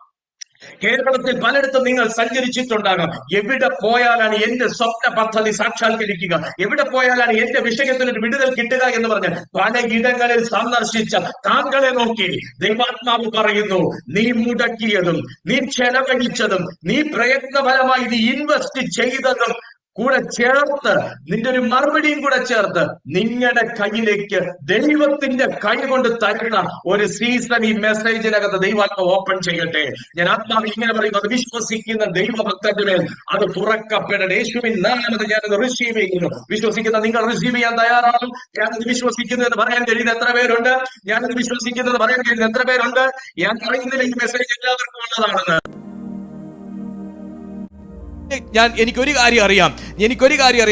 കേരളത്തിൽ പലയിടത്തും നിങ്ങൾ സഞ്ചരിച്ചിട്ടുണ്ടാകാം. എവിടെ പോയാലാണ് എന്റെ സ്വപ്ന പദ്ധതി സാക്ഷാത്കരിക്കുക, എവിടെ പോയാലാണ് എന്റെ വിഷയത്തിന് ഒരു വിടുതൽ കിട്ടുക എന്ന് പറഞ്ഞ് പലയിടങ്ങളിൽ സന്ദർശിച്ച താങ്കളെ നോക്കി ദൈവാത്മാവ് പറയുന്നു, നീ മുടക്കിയതും, നീ ചെലവഴിച്ചതും, നീ പ്രയത്നപരമായി നീ ഇൻവെസ്റ്റ് ചെയ്തതും കൂടെ ചേർത്ത്, നിന്റെ ഒരു മറുപടിയും കൂടെ ചേർത്ത് നിങ്ങളുടെ കയ്യിലേക്ക് ദൈവത്തിന്റെ കൈ കൊണ്ട് തരുന്ന ഒരു സീസൺ ഈ മെസ്സേജിനകത്ത് ദൈവാത്മാവ് ഓപ്പൺ ചെയ്യട്ടെ. ഞാൻ ആത്മാവിൽ ഇങ്ങനെ പറയുന്നു, അത് വിശ്വസിക്കുന്ന ദൈവഭക്തന്റെ മേൽ അത് തുറക്കപ്പെടട്ടെ. യേശുവിൻ നാമത്തിൽ ഞാനത് റിസീവ് ചെയ്യുന്നു. വിശ്വസിക്കുന്ന നിങ്ങൾ റിസീവ് ചെയ്യാൻ തയ്യാറാണ്? ഞാനത് വിശ്വസിക്കുന്നു എന്ന് പറയാൻ കഴിയുന്ന എത്ര പേരുണ്ട്? ഞാനത് വിശ്വസിക്കുന്നത് പറയാൻ കഴിയുന്ന എത്ര പേരുണ്ട്? ഞാൻ പറയുന്നില്ല ഈ മെസ്സേജ് എല്ലാവർക്കും ഉള്ളതാണെന്ന്.
എനിക്കൊരു കാര്യം അറിയാം,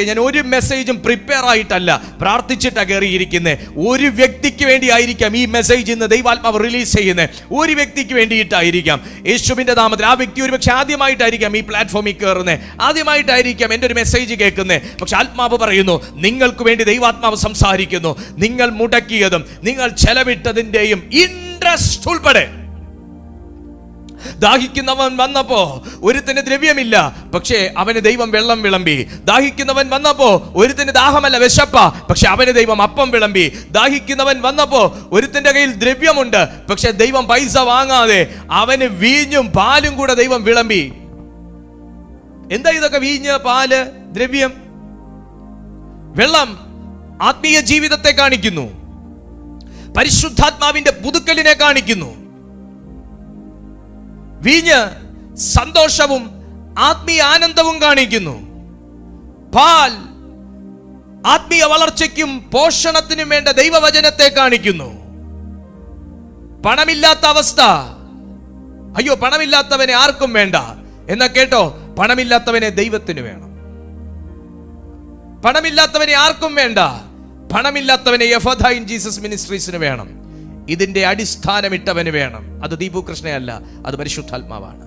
ഞാൻ ഒരു മെസ്സേജും പ്രിപ്പയർ ആയിട്ടല്ല, പ്രാർത്ഥിച്ചിട്ടാണ് കയറിയിരിക്കുന്നത്. ഒരു വ്യക്തിക്ക് വേണ്ടി ആയിരിക്കാം ഈ മെസ്സേജ് ഇന്ന് ദൈവാത്മാവ് റിലീസ് ചെയ്യുന്നത്. ഒരു വ്യക്തിക്ക് വേണ്ടിയിട്ടായിരിക്കാം. യേശുവിന്റെ നാമത്തിൽ ആ വ്യക്തി ഒരുപക്ഷെ ആദ്യമായിട്ടായിരിക്കാം ഈ പ്ലാറ്റ്ഫോമിൽ കയറുന്നത്, ആദ്യമായിട്ടായിരിക്കാം എൻ്റെ ഒരു മെസ്സേജ് കേൾക്കുന്നത്. പക്ഷെ ആത്മാവ് പറയുന്നു, നിങ്ങൾക്ക് വേണ്ടി ദൈവാത്മാവ് സംസാരിക്കുന്നു. നിങ്ങൾ മുടക്കിയതും നിങ്ങൾ ചെലവിട്ടതിൻ്റെയും ഇൻട്രസ്റ്റ് ഉൾപ്പെടെ. ദാഹിക്കുന്നവൻ വന്നപ്പോ ഒരുത്തിന് ദ്രവ്യമില്ല, പക്ഷേ അവന് ദൈവം വെള്ളം വിളമ്പി. ദാഹിക്കുന്നവൻ വന്നപ്പോ ഒരുത്തിന് ദാഹമല്ല വിശപ്പ, പക്ഷെ അവന് ദൈവം അപ്പം വിളമ്പി. ദാഹിക്കുന്നവൻ വന്നപ്പോ ഒരുത്തിന്റെ കയ്യിൽ ദ്രവ്യമുണ്ട്, പക്ഷെ ദൈവം പൈസ വാങ്ങാതെ അവന് വീഞ്ഞും പാലും കൂടെ ദൈവം വിളമ്പി. എന്താ ഇതൊക്കെ? വീഞ്ഞ്, പാല്, ദ്രവ്യം, വെള്ളം ആത്മീയ ജീവിതത്തെ കാണിക്കുന്നു, പരിശുദ്ധാത്മാവിന്റെ പുതുക്കലിനെ കാണിക്കുന്നു. വീഞ്ഞ് സന്തോഷവും ആത്മീയ ആനന്ദവും കാണിക്കുന്നു. പാൽ ആത്മീയ വളർച്ചയ്ക്കും പോഷണത്തിനും വേണ്ട ദൈവവചനത്തെ കാണിക്കുന്നു. പണമില്ലാത്ത അവസ്ഥ, അയ്യോ പണമില്ലാത്തവനെ ആർക്കും വേണ്ട എന്നാ കേട്ടോ, പണമില്ലാത്തവനെ ദൈവത്തിന് വേണം. പണമില്ലാത്തവനെ ആർക്കും വേണ്ട. പണമില്ലാത്തവനെ എഫദ ഇൻ ജീസസ് മിനിസ്ട്രീസിന് വേണം. ഇതിന്റെ അടിസ്ഥാനമിട്ടവന് വേണം. അത് ദീപു കൃഷ്ണയല്ല, അത് പരിശുദ്ധാത്മാവാണ്.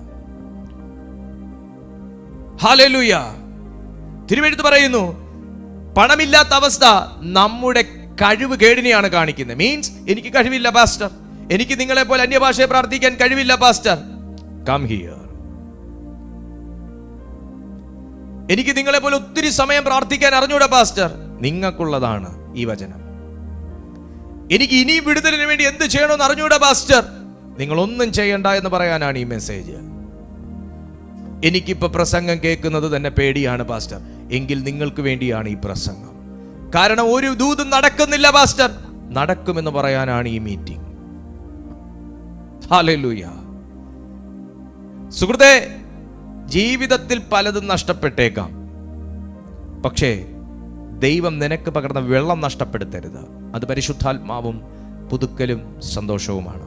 ഹല്ലേലൂയ. തിരുവെഴുത്ത് പറയുന്നു, പണമില്ലാത്ത അവസ്ഥ നമ്മുടെ കഴിവ് കേടിനെയാണ് കാണിക്കുന്നത്. മീൻസ് എനിക്ക് കഴിവില്ല പാസ്റ്റർ, എനിക്ക് നിങ്ങളെ പോലെ അന്യഭാഷയെ പ്രാർത്ഥിക്കാൻ കഴിവില്ല പാസ്റ്റർ, കം ഹിയർ. എനിക്ക് നിങ്ങളെ പോലെ ഒത്തിരി സമയം പ്രാർത്ഥിക്കാൻ അറിഞ്ഞൂടാ പാസ്റ്റർ, നിങ്ങൾക്കുള്ളതാണ് ഈ വചനം. എനിക്ക് ഇനി വിടുതലിന് വേണ്ടി എന്ത് ചെയ്യണമെന്ന് അറിഞ്ഞൂടാ പാസ്റ്റർ, നിങ്ങളൊന്നും ചെയ്യണ്ട എന്ന് പറയാനാണ് ഈ മെസ്സേജ്. എനിക്കിപ്പോ പ്രസംഗം കേൾക്കുന്നത് തന്നെ പേടിയാണ് പാസ്റ്റർ, എങ്കിൽ നിങ്ങൾക്ക് വേണ്ടിയാണ് ഈ പ്രസംഗം. കാരണം ഒരു ദൂതും നടക്കുന്നില്ല പാസ്റ്റർ, നടക്കുമെന്ന് പറയാനാണ് ഈ മീറ്റിംഗ്. ഹല്ലേലൂയ. സുഹൃത്തേ, ജീവിതത്തിൽ പലതും നഷ്ടപ്പെട്ടേക്കാം, പക്ഷേ ദൈവം നിനക്ക് പകർന്ന വെള്ളം നഷ്ടപ്പെടുത്തരുത്. അത് പരിശുദ്ധാത്മാവും പുതുക്കലും സന്തോഷവുമാണ്.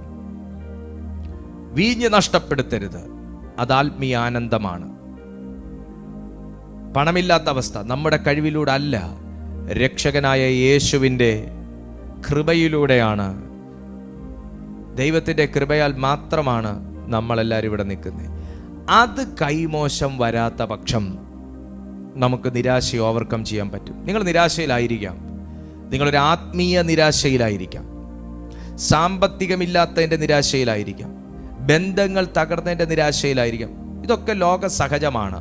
വീഞ്ഞ് നഷ്ടപ്പെടുത്തരുത്, അത് ആത്മീയ ആനന്ദമാണ്. പണമില്ലാത്ത അവസ്ഥ നമ്മുടെ കഴിവിലൂടെ അല്ല, രക്ഷകനായ യേശുവിൻ്റെ കൃപയിലൂടെയാണ്. ദൈവത്തിൻ്റെ കൃപയാൽ മാത്രമാണ് നമ്മളെല്ലാവരും ഇവിടെ നിൽക്കുന്നത്. അത് കൈമോശം വരാത്ത പക്ഷം നമുക്ക് നിരാശയെ ഓവർകം ചെയ്യാൻ പറ്റും. നിങ്ങൾ നിരാശയിലായിരിക്കാം, നിങ്ങളൊരു ആത്മീയ നിരാശയിലായിരിക്കാം, സാമ്പത്തികമില്ലാത്തതിൻ്റെ നിരാശയിലായിരിക്കാം, ബന്ധങ്ങൾ തകർന്നതിൻ്റെ നിരാശയിലായിരിക്കാം. ഇതൊക്കെ ലോക സഹജമാണ്.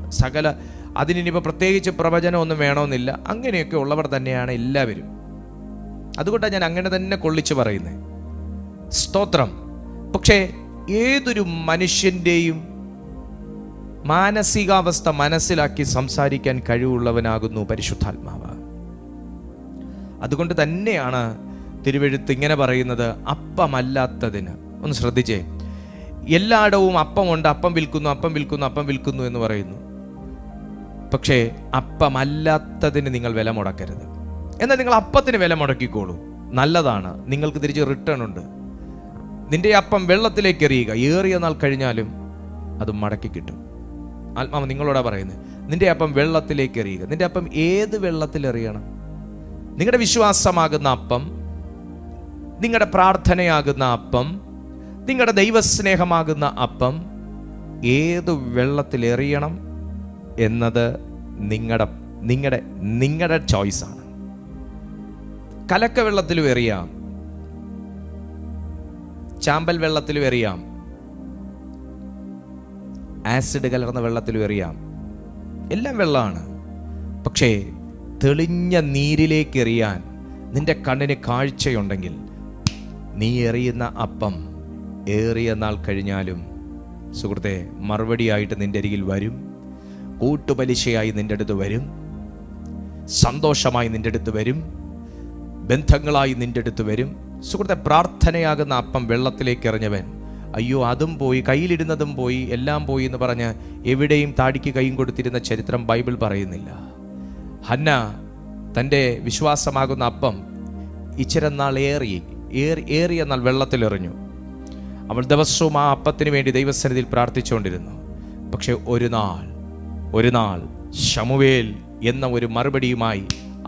അതിനിപ്പോൾ പ്രത്യേകിച്ച് പ്രവചനമൊന്നും വേണമെന്നില്ല. അങ്ങനെയൊക്കെ ഉള്ളവർ തന്നെയാണ് എല്ലാവരും. അതുകൊണ്ടാണ് ഞാൻ അങ്ങനെ തന്നെ കൊള്ളിച്ച് പറയുന്നത്. സ്തോത്രം. പക്ഷേ ഏതൊരു മനുഷ്യൻ്റെയും മാനസികാവസ്ഥ മനസ്സിലാക്കി സംസാരിക്കാൻ കഴിവുള്ളവനാകുന്നു പരിശുദ്ധാത്മാവ്. അതുകൊണ്ട് തന്നെയാണ് തിരുവെഴുത്ത് ഇങ്ങനെ പറയുന്നത്, അപ്പമല്ലാത്തതിന്. ഒന്ന് ശ്രദ്ധിച്ചേ, എല്ലായിടവും അപ്പമുണ്ട്, അപ്പം വിൽക്കുന്നു എന്ന് പറയുന്നു. പക്ഷേ അപ്പമല്ലാത്തതിന് നിങ്ങൾ വില മുടക്കരുത്. എന്നാൽ നിങ്ങൾ അപ്പത്തിന് വില മുടക്കിക്കോളൂ, നല്ലതാണ്. നിങ്ങൾക്ക് തിരിച്ച് റിട്ടേൺ ഉണ്ട്. നിന്റെ അപ്പം വെള്ളത്തിലേക്ക് എറിയുക, ഏറിയ നാൾ കഴിഞ്ഞാലും അത് മടക്കി കിട്ടും. ആത്മാവ് നിങ്ങളോടാ പറയുന്നത്, നിന്റെ അപ്പം വെള്ളത്തിലേക്ക് എറിയുക. നിന്റെ അപ്പം ഏത് വെള്ളത്തിൽ എറിയണം? നിങ്ങളുടെ വിശ്വാസമാകുന്ന അപ്പം, നിങ്ങളുടെ പ്രാർത്ഥനയാകുന്ന അപ്പം, നിങ്ങളുടെ ദൈവസ്നേഹമാകുന്ന അപ്പം ഏത് വെള്ളത്തിൽ എറിയണം എന്നത് നിങ്ങളുടെ ചോയ്സാണ്. കലക്ക വെള്ളത്തിലും എറിയാം, ചാമ്പൽ വെള്ളത്തിലും എറിയാം, ആസിഡ് കലർന്ന വെള്ളത്തിലും എറിയാം. എല്ലാം വെള്ളമാണ്. പക്ഷേ തെളിഞ്ഞ നീരിലേക്ക് എറിയാൻ നിന്റെ കണ്ണിന് കാഴ്ചയുണ്ടെങ്കിൽ നീ എറിയുന്ന അപ്പം ഏറിയ നാൾ കഴിഞ്ഞാലും സുഹൃത്തെ മറുപടിയായിട്ട് നിന്റെ അരികിൽ വരും. കൂട്ടുപലിശയായി നിന്റെ അടുത്ത് വരും, സന്തോഷമായി നിന്റെ അടുത്ത് വരും, ബന്ധങ്ങളായി നിന്റെ അടുത്ത് വരും. സുഹൃത്തെ, പ്രാർത്ഥനയാകുന്ന അപ്പം വെള്ളത്തിലേക്ക് എറിഞ്ഞവൻ, അയ്യോ അതും പോയി, കയ്യിലിരുന്നതും പോയി, എല്ലാം പോയി എന്ന് പറഞ്ഞ് എവിടെയും താടിക്ക് കൈയും കൊടുത്തിരുന്ന ചരിത്രം ബൈബിൾ പറയുന്നില്ല. ഹന്ന തൻ്റെ വിശ്വാസമാകുന്ന അപ്പം ഇച്ചിരനാൾ ഏറിയ നാൾ വെള്ളത്തിലെറിഞ്ഞു. അവൾ ദിവസവും ആ അപ്പത്തിന് വേണ്ടി ദൈവസന്നിധിയിൽ പ്രാർത്ഥിച്ചുകൊണ്ടിരുന്നു. പക്ഷെ ഒരു നാൾ ശമൂവേൽ എന്ന ഒരു മറുപടിയുമായി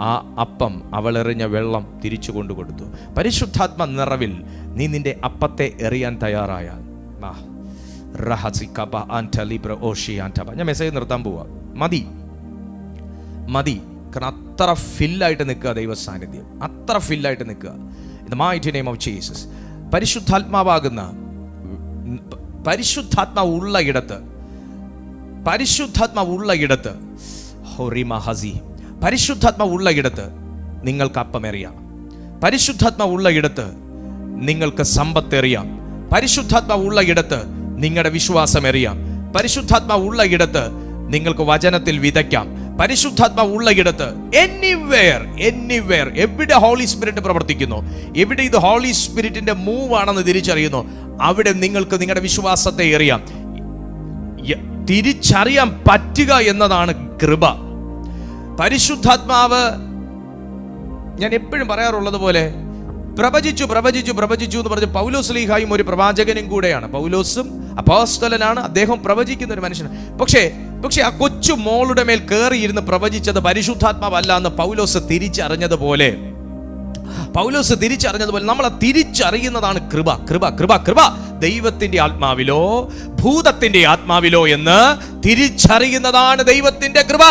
ആ അപ്പം അവളെറിഞ്ഞ വെള്ളം തിരിച്ചു കൊണ്ടുകൊടുത്തു. പരിശുദ്ധാത്മ നിറവിൽ നീ നിന്റെ അപ്പത്തെ എറിയാൻ തയ്യാറായാൽ, ഞാൻ മെസ്സേജ് നിർത്താൻ പോവാ. മതി. കാരണം അത്ര ഫില്ലായിട്ട് നിൽക്കുക ദൈവ സാന്നിധ്യം, അത്ര ഫില്ലായിട്ട് നിൽക്കുക. In the mighty name of Jesus. പരിശുദ്ധാത്മാവ് ഉള്ള ഇടത്ത് നിങ്ങൾക്ക് അപ്പമെറിയാം. പരിശുദ്ധാത്മാവ് ഉള്ള ഇടത്ത് നിങ്ങൾക്ക് സമ്പത്തെറിയാം. പരിശുദ്ധാത്മാവ് ഉള്ള ഇടത്ത് നിങ്ങളുടെ വിശ്വാസം എറിയാം. പരിശുദ്ധാത്മാവ് ഉള്ള ഇടത്ത് നിങ്ങൾക്ക് വചനത്തിൽ വിതയ്ക്കാം. പരിശുദ്ധാത്മാവ് ഉള്ള ഇടത്ത് എനിവെയർ എവിടെ ഹോളി സ്പിരിറ്റ് പ്രവർത്തിക്കുന്നു, എവിടെ ഇത് ഹോളി സ്പിരിറ്റിന്റെ മൂവ് ആണെന്ന് തിരിച്ചറിയുന്നു, അവിടെ നിങ്ങൾക്ക് നിങ്ങളുടെ വിശ്വാസത്തെ എറിയാം. തിരിച്ചറിയാൻ പറ്റുക എന്നതാണ് കൃപ. പരിശുദ്ധാത്മാവ്, ഞാൻ എപ്പോഴും പറയാറുള്ളത് പോലെ, പ്രവചിച്ചു എന്ന് പറഞ്ഞ് പൗലോസ് ശ്ലീഹായും ഒരു പ്രവാചകനും കൂടെയാണ്. പൗലോസും അപ്പോസ്തലനാണ്, അദ്ദേഹം പ്രവചിക്കുന്ന ഒരു മനുഷ്യനാണ്. പക്ഷേ പക്ഷെ ആ കൊച്ചു മോളുടെ മേൽ കയറിയിരുന്ന് പ്രവചിച്ചത് പരിശുദ്ധാത്മാവല്ല എന്ന് പൗലോസ് തിരിച്ചറിഞ്ഞതുപോലെ നമ്മളെ തിരിച്ചറിയുന്നതാണ് കൃപ. കൃപ കൃപ കൃപ ദൈവത്തിന്റെ ആത്മാവിലോ ഭൂതത്തിന്റെ ആത്മാവിലോ എന്ന് തിരിച്ചറിയുന്നതാണ് ദൈവത്തിന്റെ കൃപ.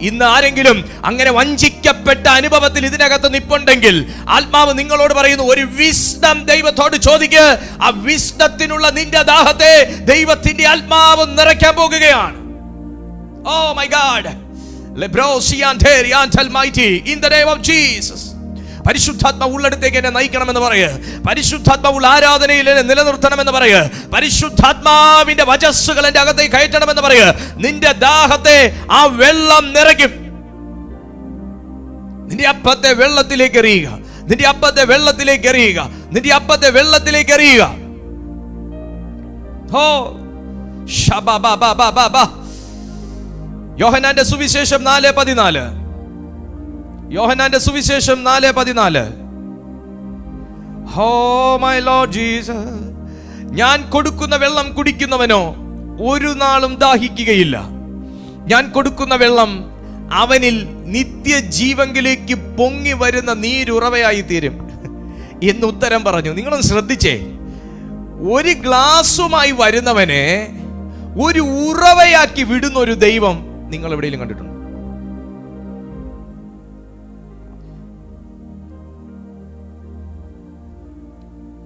ഇന്ന് ആരെങ്കിലും അങ്ങനെ വഞ്ചിക്കപ്പെട്ട അനുഭവത്തിൽ ഇതിനകത്ത് നിപ്പുണ്ടെങ്കിൽ ആത്മാവ് നിങ്ങളോട് പറയുന്നു, ഒരു വിസ്ഡം ദൈവത്തോട് ചോദിക്ക്. ആ വിസ്ഡത്തിനുള്ള നിന്റെ ദാഹത്തെ ദൈവത്തിന്റെ ആത്മാവ് നിറയ്ക്കാൻ പോകുകയാണ്. Oh my God, in the name of Jesus. പരിശുദ്ധാത്മാവ് ഉള്ളടത്തേക്ക് എന്നെ നയിക്കണമെന്ന് പറയ്. പരിശുദ്ധാത്മാവ് ആരാധനയിൽ എന്നെ നിലനിർത്തണമെന്ന് പറയ്. പരിശുദ്ധാത്മാവിന്റെ വചസ്സുകൾ എന്റെ അകത്തേക്ക് കയറ്റണമെന്ന് പറയ്. നിന്റെ ദാഹത്തെ ആ വെള്ളം നിറയ്ക്കും. നിന്റെ അപ്പത്തെ വെള്ളത്തിലേക്ക് എറിയുക. നിന്റെ അപ്പത്തെ വെള്ളത്തിലേക്ക് എറിയുക. നിന്റെ അപ്പത്തെ വെള്ളത്തിലേക്ക് എറിയുക. ഹോ ശബബബബബബ. യോഹന്നാന്റെ സുവിശേഷം 4:14. യോഹന്നാന്റെ സുവിശേഷം 4:14. ഓ മൈ ലോർഡ് ജീസസ്, ഞാൻ കൊടുക്കുന്ന വെള്ളം കുടിക്കുന്നവനോ ഒരു നാളും ദാഹിക്കുകയില്ല. ഞാൻ കൊടുക്കുന്ന വെള്ളം അവനിൽ നിത്യജീവങ്കിലേക്ക് പൊങ്ങി വരുന്ന നീരുറവയായി തീരും എന്ന് ഉത്തരം പറഞ്ഞു. നിങ്ങളൊന്ന് ശ്രദ്ധിച്ചേ, ഒരു ഗ്ലാസുമായി വരുന്നവനെ ഒരു ഉറവയാക്കി വിടുന്ന ഒരു ദൈവം നിങ്ങൾ എവിടെയെങ്കിലും കണ്ടിട്ടുണ്ടോ?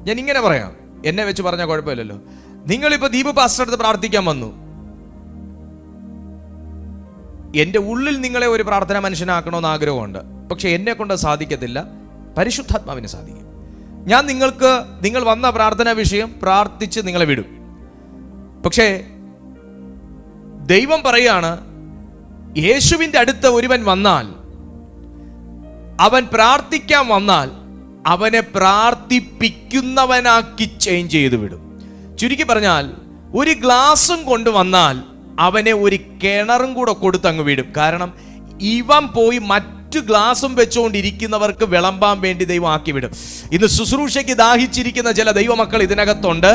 ഞാൻ ഇങ്ങനെ പറയാം, എന്നെ വെച്ച് പറഞ്ഞാൽ കുഴപ്പമില്ലല്ലോ. നിങ്ങളിപ്പോ ദീപു പാസ്റ്റർ അടുത്ത് പ്രാർത്ഥിക്കാൻ വന്നു. എന്റെ ഉള്ളിൽ നിങ്ങളെ ഒരു പ്രാർത്ഥന മനുഷ്യനാക്കണമെന്ന് ആഗ്രഹമുണ്ട്. പക്ഷെ എന്നെ കൊണ്ട് സാധിക്കത്തില്ല, പരിശുദ്ധാത്മാവിന് സാധിക്കും. ഞാൻ നിങ്ങൾ വന്ന പ്രാർത്ഥനാ വിഷയം പ്രാർത്ഥിച്ച് നിങ്ങളെ വിടും. പക്ഷേ ദൈവം പറയാണ്, യേശുവിൻ്റെ അടുത്ത് ഒരുവൻ വന്നാൽ, അവൻ പ്രാർത്ഥിക്കാൻ വന്നാൽ അവനെ പ്രാർത്ഥിപ്പിക്കുന്നവനാക്കി ചേഞ്ച് ചെയ്ത് വിടും. ചുരുക്കി പറഞ്ഞാൽ, ഒരു ഗ്ലാസും കൊണ്ടുവന്നാൽ അവനെ ഒരു കിണറും കൂടെ കൊടുത്തങ്ങ് വിടും. കാരണം ഇവൻ പോയി മറ്റു ഗ്ലാസും വെച്ചുകൊണ്ടിരിക്കുന്നവർക്ക് വിളമ്പാൻ വേണ്ടി ദൈവം ആക്കി വിടും. ഇന്ന് ശുശ്രൂഷയ്ക്ക് ദാഹിച്ചിരിക്കുന്ന ചില ദൈവമക്കൾ ഇതിനകത്തുണ്ട്.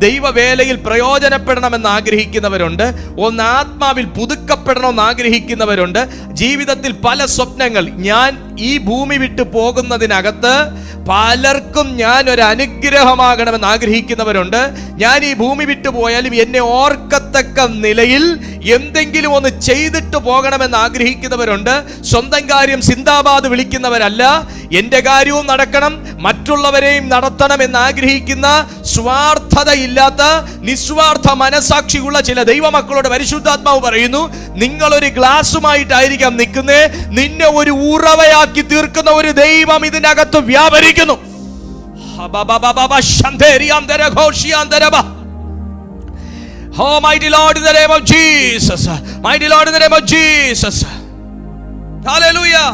ദൈവവേലയിൽ പ്രയോജനപ്പെടണമെന്ന് ആഗ്രഹിക്കുന്നവരുണ്ട്. ഒന്ന് ആത്മാവിൽ പുതുക്കപ്പെടണമെന്ന് ആഗ്രഹിക്കുന്നവരുണ്ട്. ജീവിതത്തിൽ പല സ്വപ്നങ്ങൾ. ഞാൻ ഈ ഭൂമി വിട്ട് പോകുന്നതിനകത്ത് പലർക്കും ഞാൻ ഒരു അനുഗ്രഹമാകണമെന്ന് ആഗ്രഹിക്കുന്നവരുണ്ട്. ഞാൻ ഈ ഭൂമി വിട്ടു പോയാലും എന്നെ ഓർക്കത്തക്ക നിലയിൽ എന്തെങ്കിലും ഒന്ന് ചെയ്തിട്ട് പോകണമെന്ന് ആഗ്രഹിക്കുന്നവരുണ്ട്. സ്വന്തം കാര്യം സിന്ദാബാദ് വിളിക്കുന്നവരല്ല, എന്റെ കാര്യവും നടക്കണം, മറ്റുള്ളവരെയും നടത്തണം എന്ന് ആഗ്രഹിക്കുന്ന സ്വാർത്ഥതയില്ലാത്ത നിസ്വാർത്ഥ മനസാക്ഷിയുള്ള ചില ദൈവമക്കളോട് പരിശുദ്ധാത്മാവ് പറയുന്നു, നിങ്ങളൊരു ഗ്ലാസുമായിട്ടായിരിക്കാം നിൽക്കുന്നേ, നിന്നെ ഒരു ഉറവയാക്കി തീർക്കുന്ന ഒരു ദൈവം ഇതിനകത്ത് വ്യാപരിക്കുന്നു. Oh mighty Lord, in the name of Jesus, mighty Lord, in the name of Jesus, hallelujah.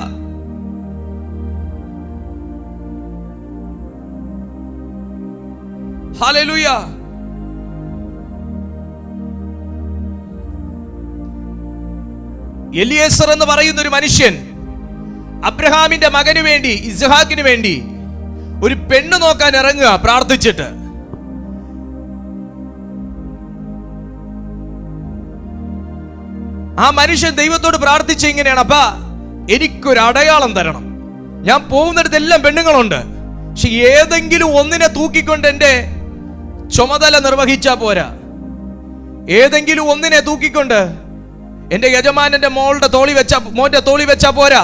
Hallelujah. Eliezer എന്ന് പറയുന്ന ഒരു മനുഷ്യൻ അബ്രഹാമിന്റെ മകന് വേണ്ടി, ഇസ്ഹാക്കിന് വേണ്ടി ഒരു പെണ്ണ് നോക്കാൻ ഇറങ്ങുക പ്രാർത്ഥിച്ചിട്ട്. ആ മനുഷ്യൻ ദൈവത്തോട് പ്രാർത്ഥിച്ച ഇങ്ങനെയാണ്, അപ്പാ എനിക്കൊരു അടയാളം തരണം. ഞാൻ പോകുന്നിടത്തെല്ലാം പെണ്ണുങ്ങളുണ്ട്, പക്ഷെ ഏതെങ്കിലും ഒന്നിനെ തൂക്കിക്കൊണ്ട് എന്റെ ചുമതല നിർവഹിച്ചാ പോരാ. ഏതെങ്കിലും ഒന്നിനെ തൂക്കിക്കൊണ്ട് എന്റെ യജമാനന്റെ മോന്റെ തോളി വെച്ചാ പോരാ.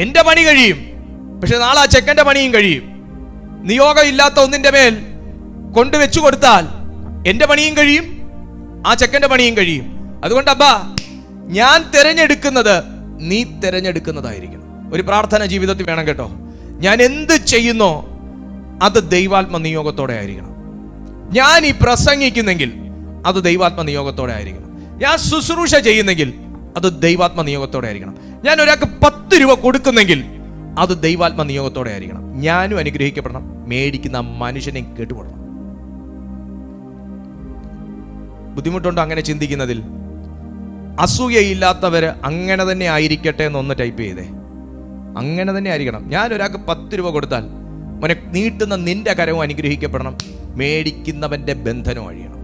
എന്റെ പണി കഴിയും, പക്ഷെ നാളെ ആ ചെക്കന്റെ പണിയും കഴിയും. നിയോഗം ഇല്ലാത്ത ഒന്നിന്റെ മേൽ കൊണ്ടുവച്ചു കൊടുത്താൽ എന്റെ പണിയും കഴിയും, ആ ചെക്കന്റെ പണിയും കഴിയും. അതുകൊണ്ട് അബ്ബാ, ഞാൻ തിരഞ്ഞെടുക്കുന്നത് നീ തിരഞ്ഞെടുക്കുന്നതായിരിക്കണം. ഒരു പ്രാർത്ഥന ജീവിതത്തിൽ വേണം കേട്ടോ. ഞാൻ എന്ത് ചെയ്യുന്നോ അത് ദൈവാത്മ നിയോഗത്തോടെ ആയിരിക്കണം. ഞാൻ ഈ പ്രസംഗിക്കുന്നെങ്കിൽ അത് ദൈവാത്മ നിയോഗത്തോടെ ആയിരിക്കണം. ഞാൻ ശുശ്രൂഷ ചെയ്യുന്നെങ്കിൽ അത് ദൈവാത്മ നിയോഗത്തോടെ ആയിരിക്കണം. ഞാൻ ഒരാൾക്ക് 10 രൂപ കൊടുക്കുന്നെങ്കിൽ അത് ദൈവാത്മ നിയോഗത്തോടെ ആയിരിക്കണം. ഞാനും അനുഗ്രഹിക്കപ്പെടണം, മേടിക്കുന്ന മനുഷ്യനെ കേട്ടുപെടണം. ബുദ്ധിമുട്ടുണ്ടോ അങ്ങനെ ചിന്തിക്കുന്നതിൽ? അസൂയയില്ലാത്തവര് അങ്ങനെ തന്നെ ആയിരിക്കട്ടെ എന്നൊന്ന് ടൈപ്പ് ചെയ്തേ. അങ്ങനെ തന്നെ ആയിരിക്കണം. ഞാൻ ഒരാൾക്ക് 10 രൂപ കൊടുത്താൽ മോനെ നീട്ടുന്ന നിന്റെ കരവും അനുഗ്രഹിക്കപ്പെടണം, മേടിക്കുന്നവന്റെ ബന്ധനം അഴിയണം.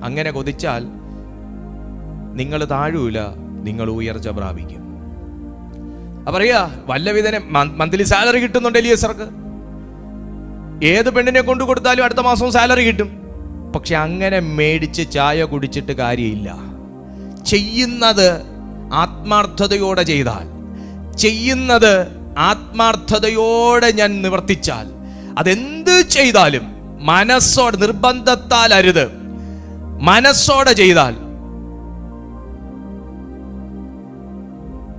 അങ്ങനെ കൊതിച്ചാൽ നിങ്ങൾ താഴൂല, നിങ്ങൾ ഉയർച്ച പ്രാപിക്കും. പറയാ വല്ലവിധനെ മന്ത്ലി സാലറി കിട്ടുന്നുണ്ട് എലിയേസർക്ക്. ഏത് പെണ്ണിനെ കൊണ്ടു കൊടുത്താലും അടുത്ത മാസം സാലറി കിട്ടും. പക്ഷെ അങ്ങനെ മേടിച്ച് ചായ കുടിച്ചിട്ട് കാര്യമില്ല. ചെയ്യുന്നത് ആത്മാർത്ഥതയോടെ ചെയ്താൽ, ചെയ്യുന്നത് ആത്മാർത്ഥതയോടെ ഞാൻ നിവർത്തിച്ചാൽ, അതെന്ത് ചെയ്താലും മനസ്സോടെ, നിർബന്ധത്താൽ അരുത്, മനസ്സോടെ ചെയ്താൽ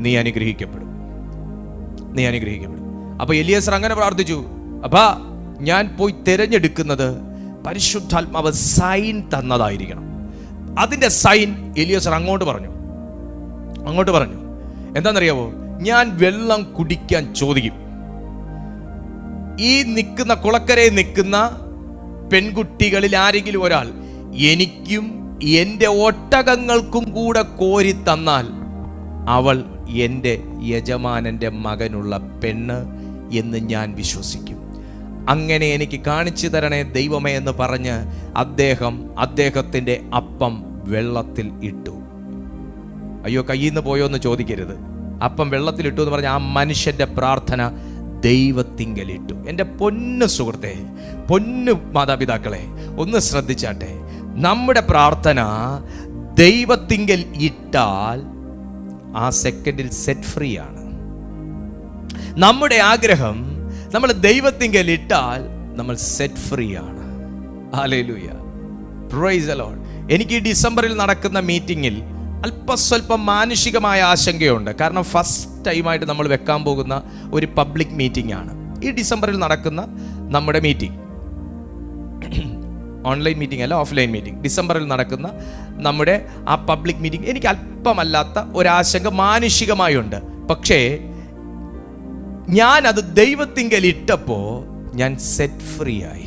നീ അനുഗ്രഹിക്കപ്പെടും. നീ അനുഗ്രഹിക്കപ്പെടും. അപ്പൊ എലിയേസർ അങ്ങനെ പ്രാർത്ഥിച്ചു. അപ്പാ ഞാൻ പോയി തിരഞ്ഞെടുക്കുന്നത് പരിശുദ്ധാത്മാവ് സൈൻ തന്നതായിരിക്കണം. അതിന്റെ സൈൻ എലിയേസർ അങ്ങോട്ട് പറഞ്ഞു. എന്താണെന്നറിയാവോ? ഞാൻ വെള്ളം കുടിക്കാൻ ചോദിക്കും. ഈ നിൽക്കുന്ന കുളക്കരയിൽ നിൽക്കുന്ന പെൺകുട്ടികളിൽ ആരെങ്കിലും ഒരാൾ എനിക്കും എൻ്റെ ഒട്ടകങ്ങൾക്കും കൂടെ കോരി തന്നാൽ അവൾ എൻ്റെ യജമാനന്റെ മകനുള്ള പെണ്ണ് എന്ന് ഞാൻ വിശ്വസിക്കും. അങ്ങനെ എനിക്ക് കാണിച്ചു തരണേ ദൈവമേ എന്ന് പറഞ്ഞ് അദ്ദേഹത്തിൻ്റെ അപ്പം വെള്ളത്തിൽ ഇട്ടു. അയ്യോ കയ്യിൽ നിന്ന് പോയോ എന്ന് ചോദിക്കരുത്. അപ്പം വെള്ളത്തിലിട്ടു എന്ന് പറഞ്ഞ ആ മനുഷ്യന്റെ പ്രാർത്ഥന ദൈവത്തിങ്കലിട്ടു. എൻ്റെ പൊന്നു സുഹൃത്തെ, പൊന്നു മാതാപിതാക്കളെ, ഒന്ന് ശ്രദ്ധിച്ചാട്ടെ. നമ്മുടെ പ്രാർത്ഥന ദൈവത്തിങ്കൽ ഇട്ടാൽ ആ സെക്കൻഡിൽ സെറ്റ് ഫ്രീ ആണ്. നമ്മുടെ ആഗ്രഹം നമ്മൾ ദൈവത്തിങ്കൽ ഇട്ടാൽ നമ്മൾ സെറ്റ് ഫ്രീ ആണ്. Hallelujah, praise the Lord. എനിക്ക് ഈ ഡിസംബറിൽ നടക്കുന്ന മീറ്റിംഗിൽ അല്പസ്വല്പം മാനുഷികമായ ആശങ്കയുണ്ട്. കാരണം ഫസ്റ്റ് ടൈമായിട്ട് നമ്മൾ വെക്കാൻ പോകുന്ന ഒരു പബ്ലിക് മീറ്റിംഗ് ആണ് ഈ ഡിസംബറിൽ നടക്കുന്ന നമ്മുടെ മീറ്റിംഗ്. ഓൺലൈൻ മീറ്റിംഗ് അല്ല, ഓഫ്ലൈൻ മീറ്റിംഗ്. ഡിസംബറിൽ നടക്കുന്ന നമ്മുടെ ആ പബ്ലിക് മീറ്റിംഗ് എനിക്ക് അല്പമല്ലാത്ത ഒരാശങ്ക മാനുഷികമായുണ്ട്. പക്ഷേ ഞാനത് ദൈവത്തിങ്കൽ ഇട്ടപ്പോൾ ഞാൻ സെറ്റ് ഫ്രീ ആയി.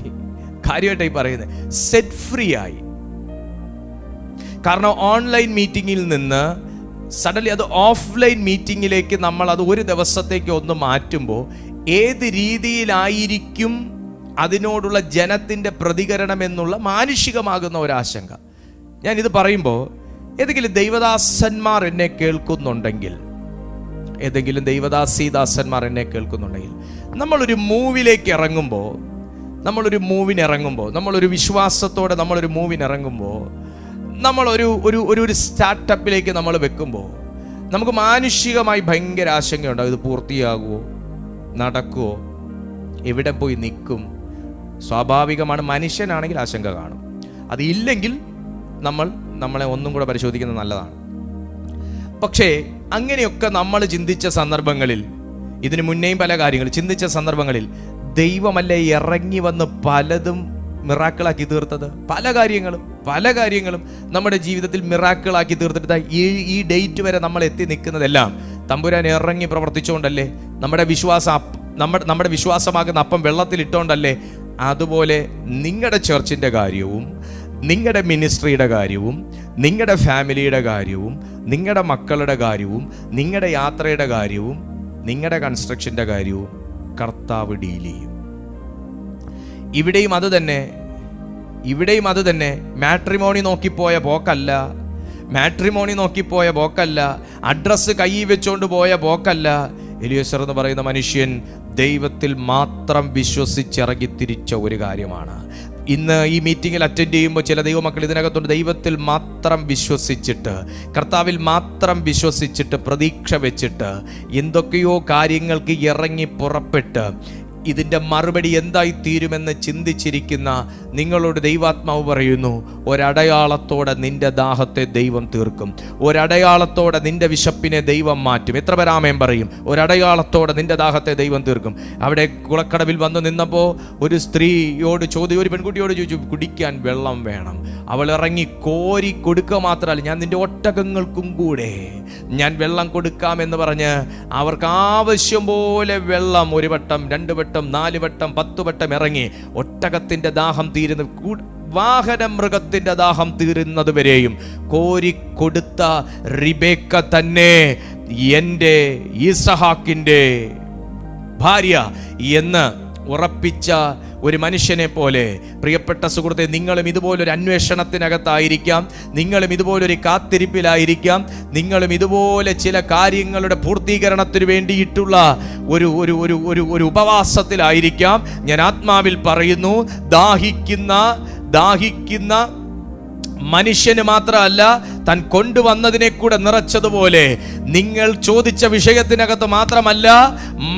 കാര്യമായിട്ടായി പറയുന്നത്, സെറ്റ് ഫ്രീ ആയി. കാരണം ഓൺലൈൻ മീറ്റിങ്ങിൽ നിന്ന് സഡൻലി അത് ഓഫ്ലൈൻ മീറ്റിങ്ങിലേക്ക് നമ്മൾ അത് ഒരു ദിവസത്തേക്ക് ഒന്ന് മാറ്റുമ്പോൾ ഏത് രീതിയിലായിരിക്കും അതിനോടുള്ള ജനത്തിൻ്റെ പ്രതികരണം എന്നുള്ള മാനുഷികമാകുന്ന ഒരാശങ്ക. ഞാനിത് പറയുമ്പോൾ ഏതെങ്കിലും ദൈവദാസന്മാർ എന്നെ കേൾക്കുന്നുണ്ടെങ്കിൽ, ഏതെങ്കിലും ദൈവദാസീദാസന്മാർ എന്നെ കേൾക്കുന്നുണ്ടെങ്കിൽ, നമ്മളൊരു മൂവിലേക്ക് ഇറങ്ങുമ്പോൾ, നമ്മളൊരു വിശ്വാസത്തോടെ നമ്മളൊരു മൂവിനിറങ്ങുമ്പോൾ, നമ്മളൊരു സ്റ്റാർട്ടപ്പിലേക്ക് നമ്മൾ വെക്കുമ്പോൾ നമുക്ക് മാനുഷികമായി ഭയങ്കര ആശങ്കയുണ്ടാവും. ഇത് പൂർത്തിയാകുമോ, നടക്കുമോ, എവിടെ പോയി നിൽക്കും? സ്വാഭാവികമാണ്, മനുഷ്യനാണെങ്കിൽ ആശങ്ക കാണും. അതില്ലെങ്കിൽ നമ്മളെ ഒന്നും കൂടെ പരിശോധിക്കുന്നത് നല്ലതാണ്. പക്ഷേ അങ്ങനെയൊക്കെ നമ്മൾ ചിന്തിച്ച സന്ദർഭങ്ങളിൽ, ഇതിനു മുന്നേയും പല കാര്യങ്ങൾ ചിന്തിച്ച സന്ദർഭങ്ങളിൽ ദൈവമല്ലേ ഇറങ്ങി വന്ന് പലതും മിറാക്കിളാക്കി തീർത്തത്. പല കാര്യങ്ങളും നമ്മുടെ ജീവിതത്തിൽ മിറാക്കിളാക്കി തീർത്തിട്ട് ഈ ഡേറ്റ് വരെ നമ്മൾ എത്തി നിൽക്കുന്നതെല്ലാം തമ്പുരാൻ ഇറങ്ങി പ്രവർത്തിച്ചുകൊണ്ടല്ലേ? നമ്മുടെ വിശ്വാസമാകുന്ന അപ്പം വെള്ളത്തിലിട്ടുകൊണ്ടല്ലേ? അതുപോലെ നിങ്ങളുടെ ചർച്ചിൻ്റെ കാര്യവും, നിങ്ങളുടെ മിനിസ്ട്രിയുടെ കാര്യവും, നിങ്ങളുടെ ഫാമിലിയുടെ കാര്യവും, നിങ്ങളുടെ മക്കളുടെ കാര്യവും, നിങ്ങളുടെ യാത്രയുടെ കാര്യവും, നിങ്ങളുടെ കൺസ്ട്രക്ഷൻ്റെ കാര്യവും കർത്താവ് ഡീൽ ചെയ്യും. ഇവിടെയും അത് തന്നെ. മാട്രിമോണി നോക്കിപ്പോയ പോക്കല്ല, അഡ്രസ്സ് കയ്യിൽ വെച്ചുകൊണ്ട് പോയ പോക്കല്ല. എലിയേസർ എന്ന് പറയുന്ന മനുഷ്യൻ ദൈവത്തിൽ മാത്രം വിശ്വസിച്ചിറങ്ങി തിരിച്ച ഒരു കാര്യമാണ്. ഇന്ന് ഈ മീറ്റിങ്ങിൽ അറ്റൻഡ് ചെയ്യുമ്പോൾ ചില ദൈവമക്കൾ ഇതിനകത്തുണ്ട്. ദൈവത്തിൽ മാത്രം വിശ്വസിച്ചിട്ട്, കർത്താവിൽ മാത്രം വിശ്വസിച്ചിട്ട്, പ്രതീക്ഷ വെച്ചിട്ട് എന്തൊക്കെയോ കാര്യങ്ങൾക്ക് ഇറങ്ങി പുറപ്പെട്ട് ഇതിൻ്റെ മറുപടി എന്തായി തീരുമെന്ന് ചിന്തിച്ചിരിക്കുന്ന നിങ്ങളോട് ദൈവാത്മാവ് പറയുന്നു, ഒരടയാളത്തോടെ നിന്റെ ദാഹത്തെ ദൈവം തീർക്കും. ഒരടയാളത്തോടെ നിന്റെ വിശപ്പിനെ ദൈവം മാറ്റും. എത്ര പേർ ആമേൻ പറയും? ഒരടയാളത്തോടെ നിന്റെ ദാഹത്തെ ദൈവം തീർക്കും. അവിടെ കുളക്കടവിൽ വന്ന് നിന്നപ്പോൾ ഒരു പെൺകുട്ടിയോട് ചോദിച്ചു, കുടിക്കാൻ വെള്ളം വേണം. അവൾ ഇറങ്ങി കോരി കൊടുക്കുക മാത്രമല്ല, ഞാൻ നിന്റെ ഒട്ടകങ്ങൾക്കും കൂടെ ഞാൻ വെള്ളം കൊടുക്കാമെന്ന് പറഞ്ഞ് അവർക്ക് ആവശ്യം പോലെ വെള്ളം 1 വട്ടം 2 വട്ടം 4 വട്ടം 10 വട്ടം ഇറങ്ങി ഒട്ടകത്തിന്റെ ദാഹം തീരുന്ന, വാഹന മൃഗത്തിന്റെ ദാഹം തീരുന്നത് വരെയും കോരിക്കൊടുത്ത റിബേക്ക തന്നെ എൻ്റെ ഈസഹാക്കിൻ്റെ ഭാര്യ എന്ന് ഉറപ്പിച്ച ഒരു മനുഷ്യനെ പോലെ. പ്രിയപ്പെട്ട സുഹൃത്തെ, നിങ്ങളും ഇതുപോലൊരു അന്വേഷണത്തിനകത്തായിരിക്കാം, നിങ്ങളും ഇതുപോലൊരു കാത്തിരിപ്പിലായിരിക്കാം, നിങ്ങളും ഇതുപോലെ ചില കാര്യങ്ങളുടെ പൂർത്തീകരണത്തിന് വേണ്ടിയിട്ടുള്ള ഒരു ഉപവാസത്തിലായിരിക്കാം. ഞാൻ ആത്മാവിൽ പറയുന്നു, ദാഹിക്കുന്ന മനുഷ്യന് മാത്രമല്ല, താൻ കൊണ്ടുവന്നതിനെ കൂടെ നിറച്ചതുപോലെ നിങ്ങൾ ചോദിച്ച വിഷയത്തിനകത്ത് മാത്രമല്ല,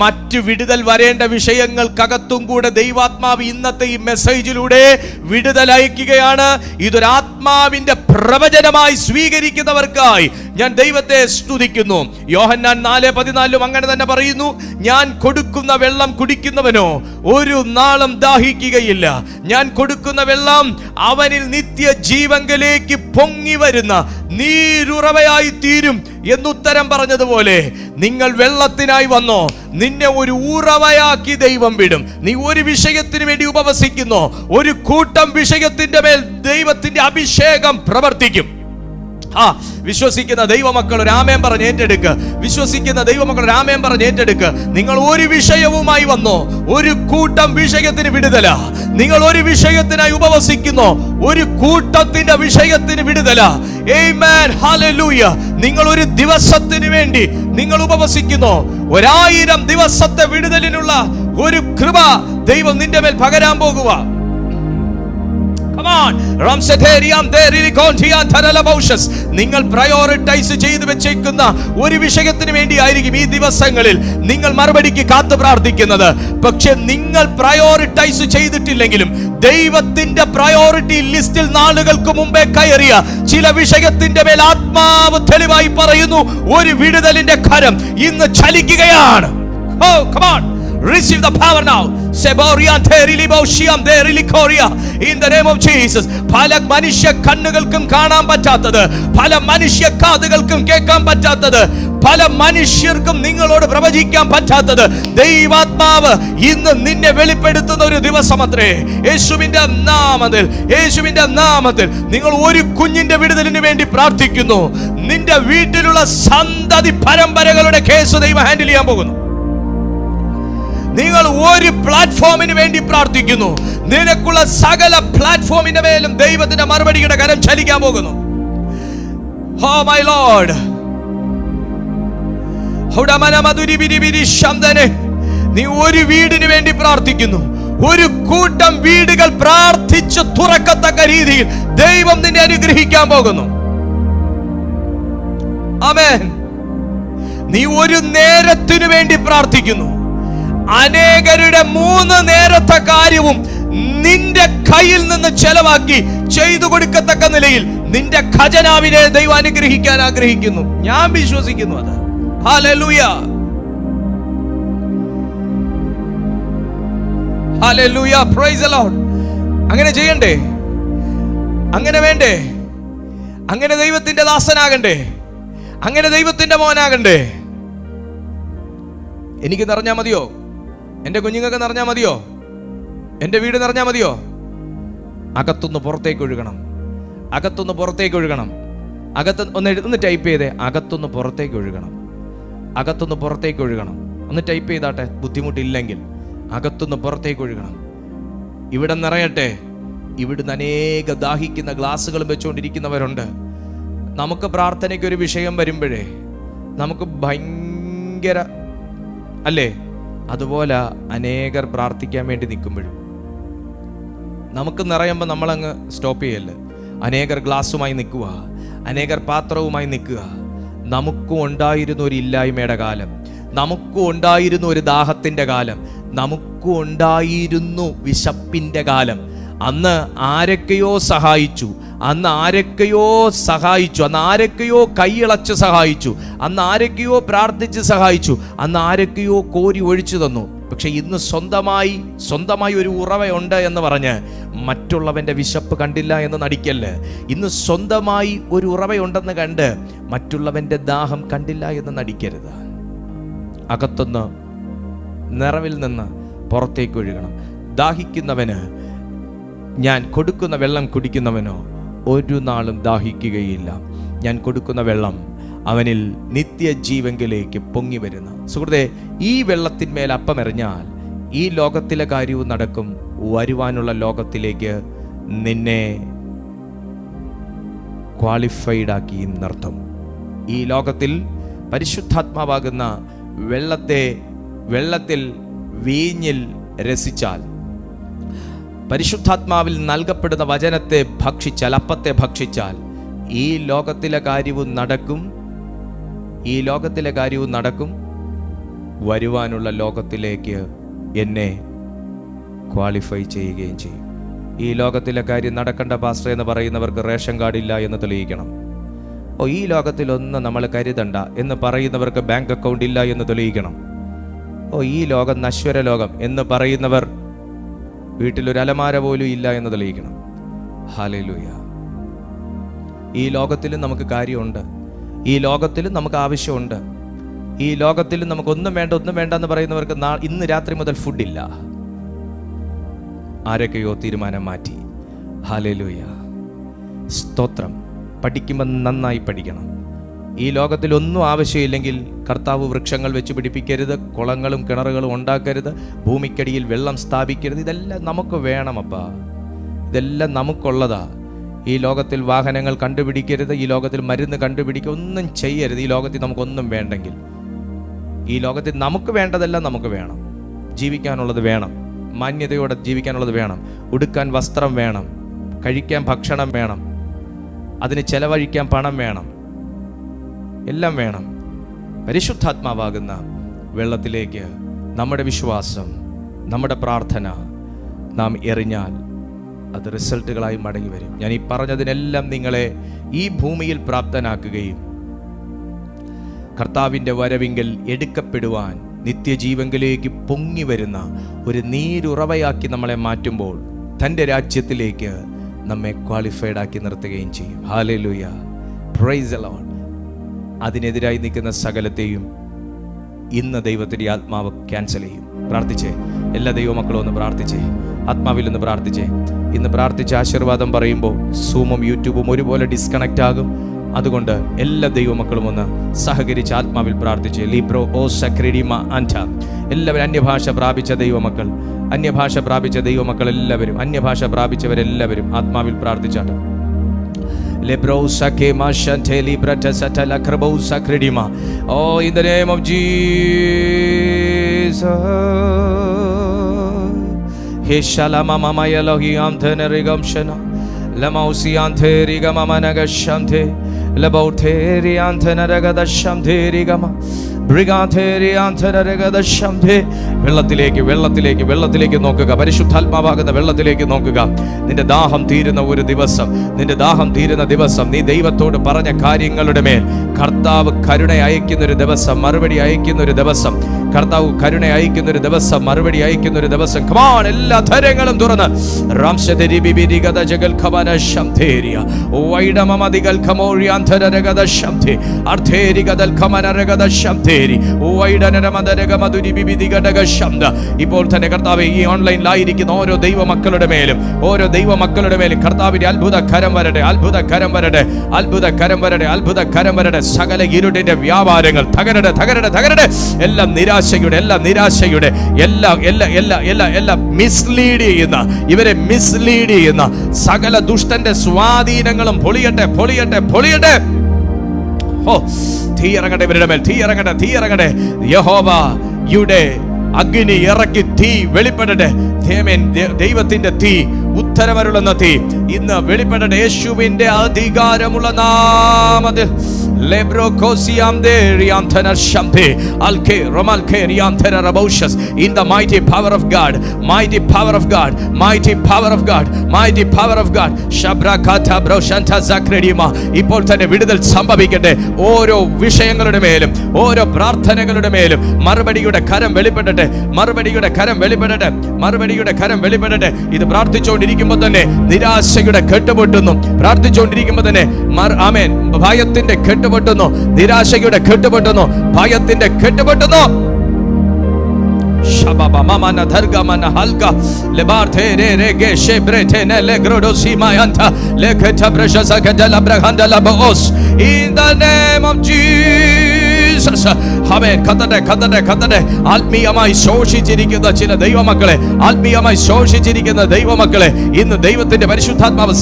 മറ്റു വിടുതൽ വരേണ്ട വിഷയങ്ങൾക്കകത്തും കൂടെ ദൈവാത്മാവ് ഇന്നത്തെ ഈ മെസ്സേജിലൂടെ വിടുതൽ അയക്കുകയാണ്. ഇതൊരാത്മാവിന്റെ പ്രവചനമായി സ്വീകരിക്കുന്നവർക്കായി ഞാൻ ദൈവത്തെ സ്തുതിക്കുന്നു. യോഹന്നാൻ 4:14 അങ്ങനെ തന്നെ പറയുന്നു, ഞാൻ കൊടുക്കുന്ന വെള്ളം കുടിക്കുന്നവനോ ഒരു നാളും ദാഹിക്കുകയില്ല, ഞാൻ കൊടുക്കുന്ന വെള്ളം അവനിൽ നിത്യജീവങ്കലേക്ക് പൊങ്ങി വരുന്ന നീരുറവയായി തീരും എന്നുത്തരം പറഞ്ഞതുപോലെ, നിങ്ങൾ വെള്ളത്തിനായി വന്നോ, നിന്നെ ഒരു ഉറവയാക്കി ദൈവം വിടും. നീ ഒരു വിഷയത്തിന് വേണ്ടി ഉപവസിക്കുന്നു, ഒരു കൂട്ടം വിഷയത്തിന്റെ മേൽ ദൈവത്തിന്റെ അഭിഷേകം പ്രവർത്തിക്കും. വിശ്വസിക്കുന്ന ദൈവമക്കൾ ഒരു ആമേൻ പറഞ്ഞ് ഏറ്റെടുക്കുക. വിശ്വസിക്കുന്ന ദൈവമക്കൾ ഒരു ആമേൻ പറഞ്ഞ് ഏറ്റെടുക്കുക. നിങ്ങൾ ഒരു വിഷയവുമായി വന്നോ, ഒരു കൂട്ടം വിഷയത്തിന് വിടുതല. നിങ്ങൾ ഒരു വിഷയത്തിനായി ഉപവസിക്കുന്നു, ഒരു കൂട്ടത്തിന്റെ വിഷയത്തിന് വിടുതല. ആമേൻ, ഹല്ലേലൂയ. നിങ്ങൾ ഒരു ദിവസത്തിന് വേണ്ടി നിങ്ങൾ ഉപവസിക്കുന്നു, 1000 ദിവസത്തെ വിടുതലിനുള്ള ഒരു കൃപ ദൈവം നിന്റെ മേൽ പകരാൻ പോകുക. നിങ്ങൾ പ്രയോറിറ്റൈസ് ചെയ്തു വെച്ചേക്കുന്ന ഒരു വിഷയത്തിന് വേണ്ടി ആയിരിക്കും ഈ ദിവസങ്ങളിൽ നിങ്ങൾ മറുപടിക്ക് കാത്തു പ്രാർത്ഥിക്കുന്നത്. പക്ഷെ നിങ്ങൾ പ്രയോറിറ്റൈസ് ചെയ്തിട്ടില്ലെങ്കിലും ദൈവത്തിന്റെ പ്രയോറിറ്റി ലിസ്റ്റിൽ നാളുകൾക്ക് മുമ്പേ കയറിയ ചില വിഷയത്തിന്റെ മേൽ ആത്മാവ് തെളിവായി പറയുന്നു, ഒരു വിടുതലിന്റെ കരം ഇന്ന് ചലിക്കുകയാണ്. Oh, come on. Receive the power now. In the name of Jesus. പല മനുഷ്യ കണ്ണുകൾക്കും കാണാൻ പറ്റാത്തത്, പല മനുഷ്യ കാതുകൾക്കും കേൾക്കാൻ പറ്റാത്തത്, പല മനുഷ്യർക്കും നിങ്ങളോട് പ്രവചിക്കാൻ പറ്റാത്തത് ദൈവാത്മാവ് ഇന്ന് നിന്നെ വെളിപ്പെടുത്തുന്ന ഒരു ദിവസമത്രേ. യേശുവിന്റെ നാമത്തിൽ നിങ്ങൾ ഒരു കുഞ്ഞിന്റെ വിടുതലിന് വേണ്ടി പ്രാർത്ഥിക്കുന്നു. നിന്റെ വീട്ടിലുള്ള സന്തതി പരമ്പരകളുടെ കേസ് ദൈവം ഹാൻഡിൽ ചെയ്യാൻ പോകുന്നു. നിങ്ങൾ ഒരു പ്ലാറ്റ്ഫോമിന് വേണ്ടി പ്രാർത്ഥിക്കുന്നു, നിനക്കുള്ള സകല പ്ലാറ്റ്ഫോമിന്റെ മേലും ദൈവത്തിന്റെ മറുപടിയുടെ കരം ചലിക്കാൻ പോകുന്നു. Oh my Lord. നീ ഒരു വീടിന് വേണ്ടി പ്രാർത്ഥിക്കുന്നു, ഒരു കൂട്ടം വീടുകൾ പ്രാർത്ഥിച്ച് തുറക്കത്തക്ക രീതിയിൽ ദൈവം നിന്നെ അനുഗ്രഹിക്കാൻ പോകുന്നു. ആമേൻ. നീ ഒരു നേരത്തിനു വേണ്ടി പ്രാർത്ഥിക്കുന്നു, അനേകരുടെ 3 നേരത്തെ കാര്യവും നിന്റെ കയ്യിൽ നിന്ന് ചെലവാക്കി ചെയ്തു കൊടുക്കത്തക്ക നിലയിൽ നിന്റെ ഖജനാവിനെ ദൈവം അനുഗ്രഹിക്കാൻ ആഗ്രഹിക്കുന്നു. ഞാൻ വിശ്വസിക്കുന്നു അത്. Hallelujah, hallelujah, praise the Lord. അങ്ങനെ ചെയ്യണ്ടേ? അങ്ങനെ വേണ്ടേ? അങ്ങനെ ദൈവത്തിന്റെ ദാസനാകണ്ടേ? അങ്ങനെ ദൈവത്തിന്റെ മോനാകണ്ടേ? എനിക്ക് നിറഞ്ഞാ മതിയോ? എൻ്റെ കുഞ്ഞുങ്ങൾക്ക് നിറഞ്ഞാൽ മതിയോ? എൻ്റെ വീട് നിറഞ്ഞാൽ മതിയോ? അകത്തുനിന്ന് പുറത്തേക്ക് ഒഴുകണം, അകത്തുനിന്ന് പുറത്തേക്ക് ഒഴുകണം. ഒന്ന് ടൈപ്പ് ചെയ്തേ, അകത്തുനിന്ന് പുറത്തേക്ക് ഒഴുകണം, അകത്തുനിന്ന് പുറത്തേക്ക് ഒഴുകണം. ഒന്ന് ടൈപ്പ് ചെയ്താട്ടെ, ബുദ്ധിമുട്ടില്ലെങ്കിൽ. അകത്തുനിന്ന് പുറത്തേക്ക് ഒഴുകണം. ഇവിടെ നിറയട്ടെ. ഇവിടുന്ന് അനേക ദാഹിക്കുന്ന ഗ്ലാസുകളും വെച്ചുകൊണ്ടിരിക്കുന്നവരുണ്ട്. നമുക്ക് പ്രാർത്ഥനയ്ക്ക് ഒരു വിഷയം വരുമ്പോഴേ നമുക്ക് ഭയങ്കര അല്ലേ, അതുപോലെ അനേകർ പ്രാർത്ഥിക്കാൻ വേണ്ടി നിൽക്കുമ്പോഴും നമുക്ക് നിറയുമ്പോൾ നമ്മളങ്ങ് സ്റ്റോപ്പ് ചെയ്യല്ലേ. അനേകർ ഗ്ലാസുമായി നിൽക്കുക, അനേകർ പാത്രവുമായി നിൽക്കുക. നമുക്കും ഉണ്ടായിരുന്ന ഒരു ഇല്ലായ്മയുടെ കാലം, നമുക്കും ഉണ്ടായിരുന്ന ഒരു ദാഹത്തിൻ്റെ കാലം, നമുക്കും ഉണ്ടായിരുന്നു വിശപ്പിൻ്റെ കാലം. അന്ന് ആരൊക്കെയോ സഹായിച്ചു, അന്ന് ആരൊക്കെയോ സഹായിച്ചു, അന്ന് ആരൊക്കെയോ കൈയിളച്ച് സഹായിച്ചു, അന്ന് ആരൊക്കെയോ പ്രാർത്ഥിച്ച് സഹായിച്ചു, അന്ന് ആരൊക്കെയോ കോരി ഒഴിച്ചു തന്നു. പക്ഷെ ഇന്ന് സ്വന്തമായി ഒരു ഉറവയുണ്ട് എന്ന് പറഞ്ഞ് മറ്റുള്ളവൻ്റെ വിശപ്പ് കണ്ടില്ല എന്ന് നടിക്കല്ല്. ഇന്ന് സ്വന്തമായി ഒരു ഉറവയുണ്ടെന്ന് കണ്ട് മറ്റുള്ളവൻ്റെ ദാഹം കണ്ടില്ല എന്ന് നടിക്കരുത്. അകത്തുനിന്ന് നിറവിൽ നിന്ന് പുറത്തേക്ക് ഒഴുകണം. ദാഹിക്കുന്നവന് ഞാൻ കൊടുക്കുന്ന വെള്ളം കുടിക്കുന്നവനോ ഒരു നാളും ദാഹിക്കുകയില്ല. ഞാൻ കൊടുക്കുന്ന വെള്ളം അവനിൽ നിത്യജീവങ്കിലേക്ക് പൊങ്ങി വരുന്ന. സുഹൃത്തേ, ഈ വെള്ളത്തിന്മേൽ അപ്പമെറിഞ്ഞാൽ ഈ ലോകത്തിലെ കാര്യവും നടക്കും, വരുവാനുള്ള ലോകത്തിലേക്ക് നിന്നെ ക്വാളിഫൈഡ് ആക്കി എന്നർത്ഥം. ഈ ലോകത്തിൽ പരിശുദ്ധാത്മാവാകുന്ന വെള്ളത്തിൽ വീഞ്ഞിൽ രസിച്ചാൽ, പരിശുദ്ധാത്മാവിൽ നൽകപ്പെടുന്ന വചനത്തെ ഭക്ഷിച്ചാൽ, അപ്പത്തെ ഭക്ഷിച്ചാൽ ഈ ലോകത്തിലെ കാര്യവും നടക്കും. വരുവാനുള്ള ലോകത്തിലേക്ക് എന്നെ ക്വാളിഫൈ ചെയ്യുകയും ചെയ്യും. ഈ ലോകത്തിലെ കാര്യം നടക്കേണ്ട പാസ്റ്റർ എന്ന് പറയുന്നവർക്ക് റേഷൻ കാർഡില്ല എന്ന് തെളിയിക്കണം. ഈ ലോകത്തിലൊന്നും നമ്മൾ കരുതണ്ട എന്ന് പറയുന്നവർക്ക് ബാങ്ക് അക്കൗണ്ട് ഇല്ല എന്ന് തെളിയിക്കണം. ഈ ലോകം നശ്വര ലോകം എന്ന് പറയുന്നവർ വീട്ടിലൊരു അലമാര പോലും ഇല്ല എന്ന് തെളിയിക്കണം. ഹല്ലേലൂയ. ഈ ലോകത്തിലും നമുക്ക് കാര്യമുണ്ട്, ഈ ലോകത്തിലും നമുക്ക് ആവശ്യമുണ്ട്, ഈ ലോകത്തിലും നമുക്ക് ഒന്നും വേണ്ട എന്ന് പറയുന്നവർക്ക് ഇന്ന് രാത്രി മുതൽ ഫുഡില്ല. ആരൊക്കെയോ തീരുമാനം മാറ്റി. ഹല്ലേലൂയ, സ്തോത്രം. പഠിക്കുമ്പോൾ നന്നായി പഠിക്കണം. ഈ ലോകത്തിൽ ഒന്നും ആവശ്യമില്ലെങ്കിൽ കർത്താവ് വൃക്ഷങ്ങൾ വെച്ച് പിടിപ്പിക്കരുത്, കുളങ്ങളും കിണറുകളും ഉണ്ടാക്കരുത്, ഭൂമിക്കടിയിൽ വെള്ളം സ്ഥാപിക്കരുത്. ഇതെല്ലാം നമുക്ക് വേണമപ്പാ, ഇതെല്ലാം നമുക്കുള്ളതാ. ഈ ലോകത്തിൽ വാഹനങ്ങൾ കണ്ടുപിടിക്കരുത്, ഈ ലോകത്തിൽ മരുന്ന് കണ്ടുപിടിക്കുക, ഒന്നും ചെയ്യരുത്. ഈ ലോകത്തിൽ നമുക്കൊന്നും വേണ്ടെങ്കിൽ, ഈ ലോകത്തിൽ നമുക്ക് വേണ്ടതെല്ലാം നമുക്ക് വേണം. ജീവിക്കാനുള്ളത് വേണം, മാന്യതയോടെ ജീവിക്കാനുള്ളത് വേണം, ഉടുക്കാൻ വസ്ത്രം വേണം, കഴിക്കാൻ ഭക്ഷണം വേണം, അതിന് ചെലവഴിക്കാൻ പണം വേണം, എല്ലാം വേണം. പരിശുദ്ധാത്മാവാകുന്ന വെള്ളത്തിലേക്ക് നമ്മുടെ വിശ്വാസം, നമ്മുടെ പ്രാർത്ഥന നാം എറിഞ്ഞാൽ അത് റിസൾട്ടുകളായി മടങ്ങി വരും. ഞാൻ ഈ പറഞ്ഞതിനെല്ലാം നിങ്ങളെ ഈ ഭൂമിയിൽ പ്രാപ്തനാക്കുകയും കർത്താവിൻ്റെ വരവിങ്കൽ എടുക്കപ്പെടുവാൻ നിത്യജീവങ്കിലേക്ക് പൊങ്ങി വരുന്ന ഒരു നീരുറവയാക്കി നമ്മളെ മാറ്റുമ്പോൾ തൻ്റെ രാജ്യത്തിലേക്ക് നമ്മെ ക്വാളിഫൈഡ് ആക്കി നിർത്തുകയും ചെയ്യും. Hallelujah, praise the lord. അതിനെതിരായി നിൽക്കുന്ന സകലത്തെയും ഇന്ന് ദൈവത്തിൻ്റെ ആത്മാവ് ക്യാൻസൽ ചെയ്യും. പ്രാർത്ഥിച്ചേ, എല്ലാ ദൈവമക്കളും ഒന്ന് പ്രാർത്ഥിച്ചേ, ആത്മാവിൽ ഒന്ന് പ്രാർത്ഥിച്ചേ. ഇന്ന് പ്രാർത്ഥിച്ച ആശീർവാദം പറയുമ്പോൾ സൂമും യൂട്യൂബും ഒരുപോലെ ഡിസ്കണക്റ്റ് ആകും. അതുകൊണ്ട് എല്ലാ ദൈവമക്കളും ഒന്ന് സഹകരിച്ച് ആത്മാവിൽ പ്രാർത്ഥിച്ച് ലീബ്രോ ഓ സക്രിഡിമ ആൻറ്റ. എല്ലാവരും അന്യഭാഷ പ്രാപിച്ച ദൈവമക്കൾ, അന്യഭാഷ പ്രാപിച്ച ദൈവമക്കൾ എല്ലാവരും, അന്യഭാഷ പ്രാപിച്ചവരെല്ലാവരും ആത്മാവിൽ പ്രാർത്ഥിച്ചാട്ട്. Oh, in the name of Jesus. Hishalama mama Elohi amtenerigam shana. Lamausi anteriga mama nagashamte. Labauteri antenaraga shamterigama. ബ്രിഗാധേരി ആന്തരരഗദശംധേ. വെള്ളത്തിലേക്ക് നോക്കുക. പരിശുദ്ധാത്മാവാകുന്ന വെള്ളത്തിലേക്ക് നോക്കുക. നിന്റെ ദാഹം തീരുന്ന ഒരു ദിവസം, നിന്റെ ദാഹം തീരുന്ന ദിവസം, നീ ദൈവത്തോട് പറഞ്ഞ കാര്യങ്ങളുടെ മേൽ കർത്താവ് കരുണ അയക്കുന്ന ഒരു ദിവസം, മറുപടി അയക്കുന്ന ഒരു ദിവസം, കർത്താവ് കരുണ അയക്കുന്ന ഒരു ദിവസം, മറുപടി അയക്കുന്ന ഒരു ദിവസം. കമാൺ, എല്ലാ ധരങ്ങളും തുറന്ന് ഇപ്പോൾ തന്നെ കർത്താവേ, ഈ ഓൺലൈനിലായിരിക്കുന്ന ഓരോ ദൈവമക്കളുടെ മേലും കർത്താവിന്റെ അത്ഭുത കരം വരട്ടെ, അത്ഭുത കരം വരട്ടെ, അത്ഭുത കരം വരട്ടെ, അത്ഭുത കരം വരട്ടെ. സകല ഇരുട്ടിന്റെ വ്യാപാരങ്ങൾ തകരട്ടെ, തകരട്ടെ, തകരട്ടെ. എല്ലാം നിരാശയുടെ, എല്ലാം മിസ്ലീഡ് ചെയ്യുന്ന, ഇവരെ മിസ്ലീഡ് ചെയ്യുന്ന സകല ദുഷ്ടന്റെ സ്വാധീനങ്ങളും പൊളിയട്ടെ, പൊളിയട്ടെ, പൊളിയട്ടെ. തീ ഇറങ്ങട്ടെ ഇവരുടെ മേൽ, തീ ഇറങ്ങട്ടെ. യഹോവയുടെ അഗ്നി ഇറക്കി തീ വെളിപ്പെടട്ടെ. ദൈവത്തിന്റെ തീ, ഉത്തരവരുളുന്ന തീ ഇന്ന് വെളിപ്പെടട്ടെ. യേശുവിന്റെ അധികാരമുള്ള നാമത്തിൽ In the mighty power of God, mighty power of God, mighty power of God, mighty power of God. Shabrakata broshanta zakredima. ഇപ്പോൾ തന്നെ വിടുതൽ സംഭവിക്കട്ടെ. ഓരോ വിഷയങ്ങളുടെ മേലും, ഓരോ പ്രാർത്ഥനകളുടെ മേലും മറുപടിയുടെ കരം വെളിപ്പെടട്ടെ, മറുപടിയുടെ കരം വെളിപ്പെടട്ടെ, മറുപടിയുടെ കരം വെളിപ്പെടട്ടെ. ഇത് പ്രാർത്ഥിച്ചുകൊണ്ടിരിക്കുമ്പോൾ തന്നെ നിരാശയുടെ കെട്ടുപൊട്ടുന്നു. പ്രാർത്ഥിച്ചുകൊണ്ടിരിക്കുമ്പോൾ തന്നെ ആമേൻ, ഭയത്തിന്റെ കെട്ടുപൊട്ടുന്നു, നിരാശയുടെ കെട്ടുപൊട്ടുന്നു, ഭയത്തിന്റെ കെട്ടുപൊട്ടുന്നു. Shababa mama na dharga mana halka lebarte re re ge shebrete ne legrodo simayanta leketa brasha zakadala brahanda labos. In the name of Jesus. Jesus. അവൻ കത്തട്ടെ. ആത്മീയമായി ശോഷിച്ചിരിക്കുന്ന ചില ദൈവമക്കളെ, ആത്മീയമായി ശോഷിച്ചിരിക്കുന്ന ദൈവമക്കളെ ഇന്ന് ദൈവത്തിന്റെ പരിശുദ്ധാത്മാവ്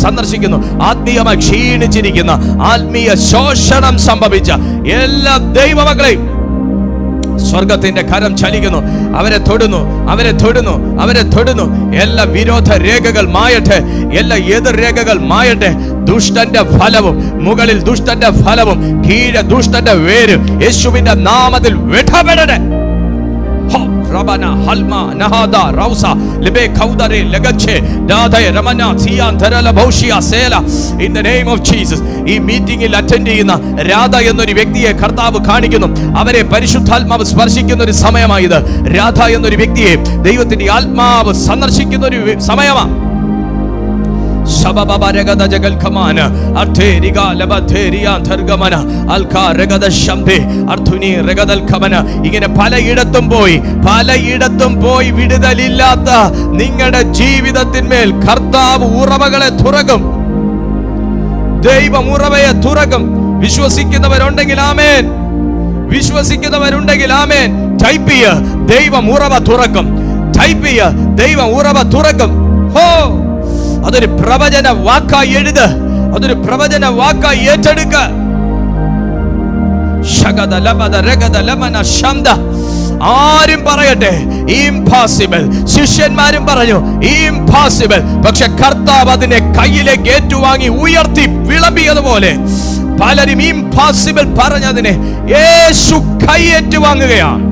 സന്ദർശിക്കുന്നു. ആത്മീയമായി ക്ഷീണിച്ചിരിക്കുന്ന, ആത്മീയ ശോഷണം സംഭവിച്ച എല്ലാ ദൈവമക്കളെയും സ്വർഗത്തിന്റെ കരം ചലിക്കുന്നു. അവരെ തൊടുന്നു. എല്ലാ വിരോധ രേഖകൾ മായട്ടെ, എല്ലാ എതിർ രേഖകൾ മായട്ടെ. ദുഷ്ടന്റെ ഫലവും മുകളിൽ ദുഷ്ടന്റെ ഫലവും കീഴെ ദുഷ്ടന്റെ വേരും യേശുവിന്റെ നാമത്തിൽ വിടപെടട്ടെ. Rabana halma nahada rausa libe kaudare legache dada ramana siyan tharala baushia sela. In the name of Jesus, ഈ മീറ്റിംഗിൽ അറ്റൻഡ് ചെയ്യുന്ന രാധ എന്നൊരു വ്യക്തിയെ കർത്താവ് കാണിക്കുന്നു. അവരെ പരിശുദ്ധാത്മാവ് സ്പർശിക്കുന്ന ഒരു സമയമായത്. രാധ എന്നൊരു വ്യക്തിയെ ദൈവത്തിന്റെ ആത്മാവ് സന്ദർശിക്കുന്ന ഒരു സമയമാണ്. ഇങ്ങനെ പലയിടത്തും പോയി വിടുതലില്ലാത്ത നിങ്ങളുടെ ജീവിതത്തിന്മേൽ കർത്താവ് ഉറവകളെ തുറക്കും. ദൈവം ഉറവയെ തുറക്കും. വിശ്വസിക്കുന്നവരുണ്ടെങ്കിൽ ആമേൻ. ടൈപ്പ് ചെയ്യ, ദൈവം ഉറവ തുറക്കും. അതൊരു പ്രവചന വാക്കായി എഴുത്, അതൊരു പ്രവചന വാക്കായി ഏറ്റെടുക്ക. ആരും പറയട്ടെ ഇംപോസിബിൾ, ശിഷ്യന്മാരും പറഞ്ഞു ഇംപോസിബിൾ, പക്ഷെ കർത്താവ് അതിനെ കയ്യിലേക്ക് ഏറ്റുവാങ്ങി ഉയർത്തി വിളമ്പിയതുപോലെ പലരും ഇംപോസിബിൾ പറഞ്ഞതിനെ യേശു കൈയേറ്റുവാങ്ങുകയാണ്.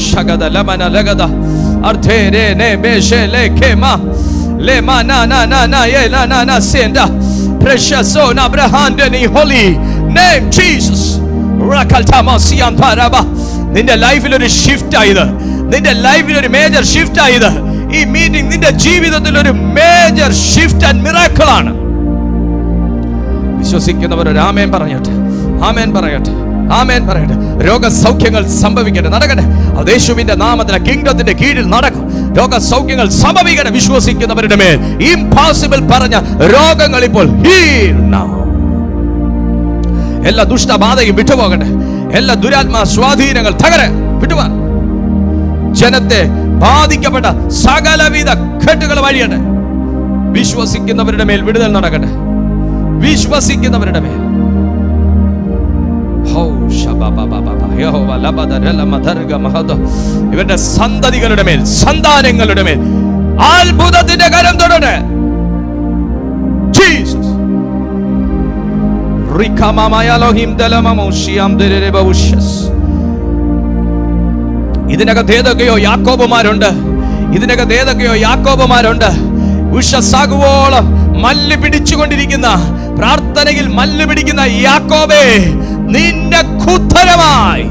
Shagada lamana lagada artere ne beshele kema lema na ye na senda precious son Abraham in holy name Jesus rakaltama sian paraba. നിന്റെ ലൈഫിൽ ഒരു ഷിഫ്റ്റ് ആയത്, നിന്റെ ലൈഫിൽ ഒരു മേജർ ഷിഫ്റ്റ് ആയത്. ഈ മീറ്റിംഗ് നിന്റെ ജീവിതത്തിൽ ഒരു മേജർ ഷിഫ്റ്റ് ആൻഡ് മിറാക്കിൾ ആണ്. വിശ്വസിക്കുന്നവർ ഒരു ആമേൻ പറയട്ടെ. രോഗസൗഖ്യങ്ങൾ സംഭവിക്കട്ടെ, നടക്കട്ടെ. അത് യേശുവിന്റെ നാമത്തിൽ കിങ്ഡത്തിന്റെ കീഴിൽ നടക്കും. രോഗസൗഖ്യങ്ങൾ സംഭവിക്കട്ടെ വിശ്വസിക്കുന്നവരുടെ മേൽ. ഇംപോസിബിൾ പറഞ്ഞ രോഗങ്ങൾ ഇപ്പോൾ ഹീൽ നൗ. എല്ലാ ദുഷ്ടബാധയും വിട്ടുപോകട്ടെ. എല്ലാ ദുരാത്മാ സ്വാധീനങ്ങൾ വിട്ടുപോകാൻ. ജനത്തെ ബാധിക്കപ്പെട്ട സകലവിധ കെട്ടുകൾ വഴിയട്ടെ. വിശ്വസിക്കുന്നവരുടെ മേൽ വിടുതൽ നടക്കട്ടെ. വിശ്വസിക്കുന്നവരുടെ മേൽ ഇവരുടെ സന്തതികളുടെ മേൽ, സന്താനങ്ങളുടെ മേൽ അത്ഭുതത്തിന്റെ കരം തൊടട്ടെ. ഇതിനകത്ത് ഏതൊക്കെയോ യാക്കോബുമാരുണ്ട്. ഉഷസാകുവോളം മല്ല് പിടിച്ചുകൊണ്ടിരിക്കുന്ന, പ്രാർത്ഥനയിൽ മല്ല് പിടിക്കുന്ന യാക്കോബേ, നിനക്കുത്തരമായി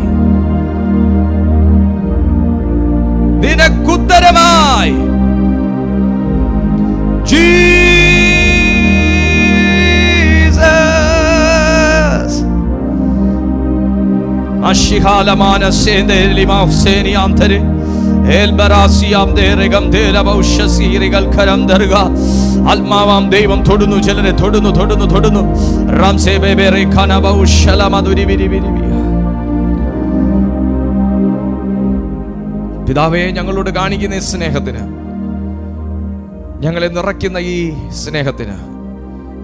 ജീസസ്. അഷിഹാലമാന സേന്ദലിമാ സേനിയാന്തരെ ആത്മാവാം ദൈവം തൊടുന്നു, ചിലരെ തൊടുന്നു. പിതാവേ, ഞങ്ങളോട് കാണിക്കുന്ന ഈ സ്നേഹത്തിന്, ഞങ്ങളെ നിറയ്ക്കുന്ന ഈ സ്നേഹത്തിന്,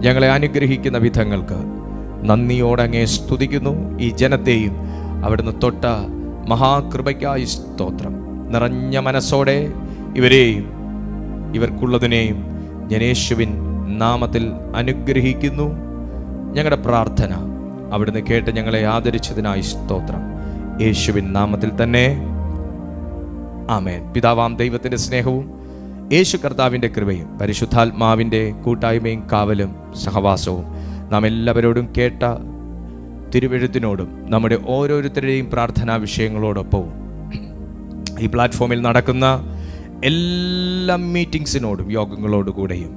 ഞങ്ങളെ അനുഗ്രഹിക്കുന്ന വിധങ്ങൾക്ക് നന്ദിയോടെ അങ്ങേ സ്തുതിക്കുന്നു. ഈ ജനത്തെയും അവിടുന്ന് തൊട്ട മഹാകൃപയ്ക്കായി സ്തോത്രം. നിറഞ്ഞ മനസ്സോടെ ഇവരെയും ഇവർക്കുള്ളതിനെയും ഞാൻ യേശുവിൻ നാമത്തിൽ അനുഗ്രഹിക്കുന്നു. ഞങ്ങളുടെ പ്രാർത്ഥന അവിടുന്ന് കേട്ട് ഞങ്ങളെ ആദരിച്ചതിനായി സ്തോത്രം. യേശുവിൻ നാമത്തിൽ തന്നെ ആമേൻ. പിതാവാം ദൈവത്തിൻ്റെ സ്നേഹവും യേശു കർത്താവിൻ്റെ കൃപയും പരിശുദ്ധാത്മാവിൻ്റെ കൂട്ടായ്മയും കാവലും സഹവാസവും നാം എല്ലാവരോടും കേട്ട തിരുവെഴുത്തിനോടും നമ്മുടെ ഓരോരുത്തരുടെയും പ്രാർത്ഥനാ വിഷയങ്ങളോടൊപ്പവും ഈ പ്ലാറ്റ്ഫോമിൽ നടക്കുന്ന എല്ലാ മീറ്റിംഗ്സിനോടും യോഗങ്ങളോടുകൂടെയും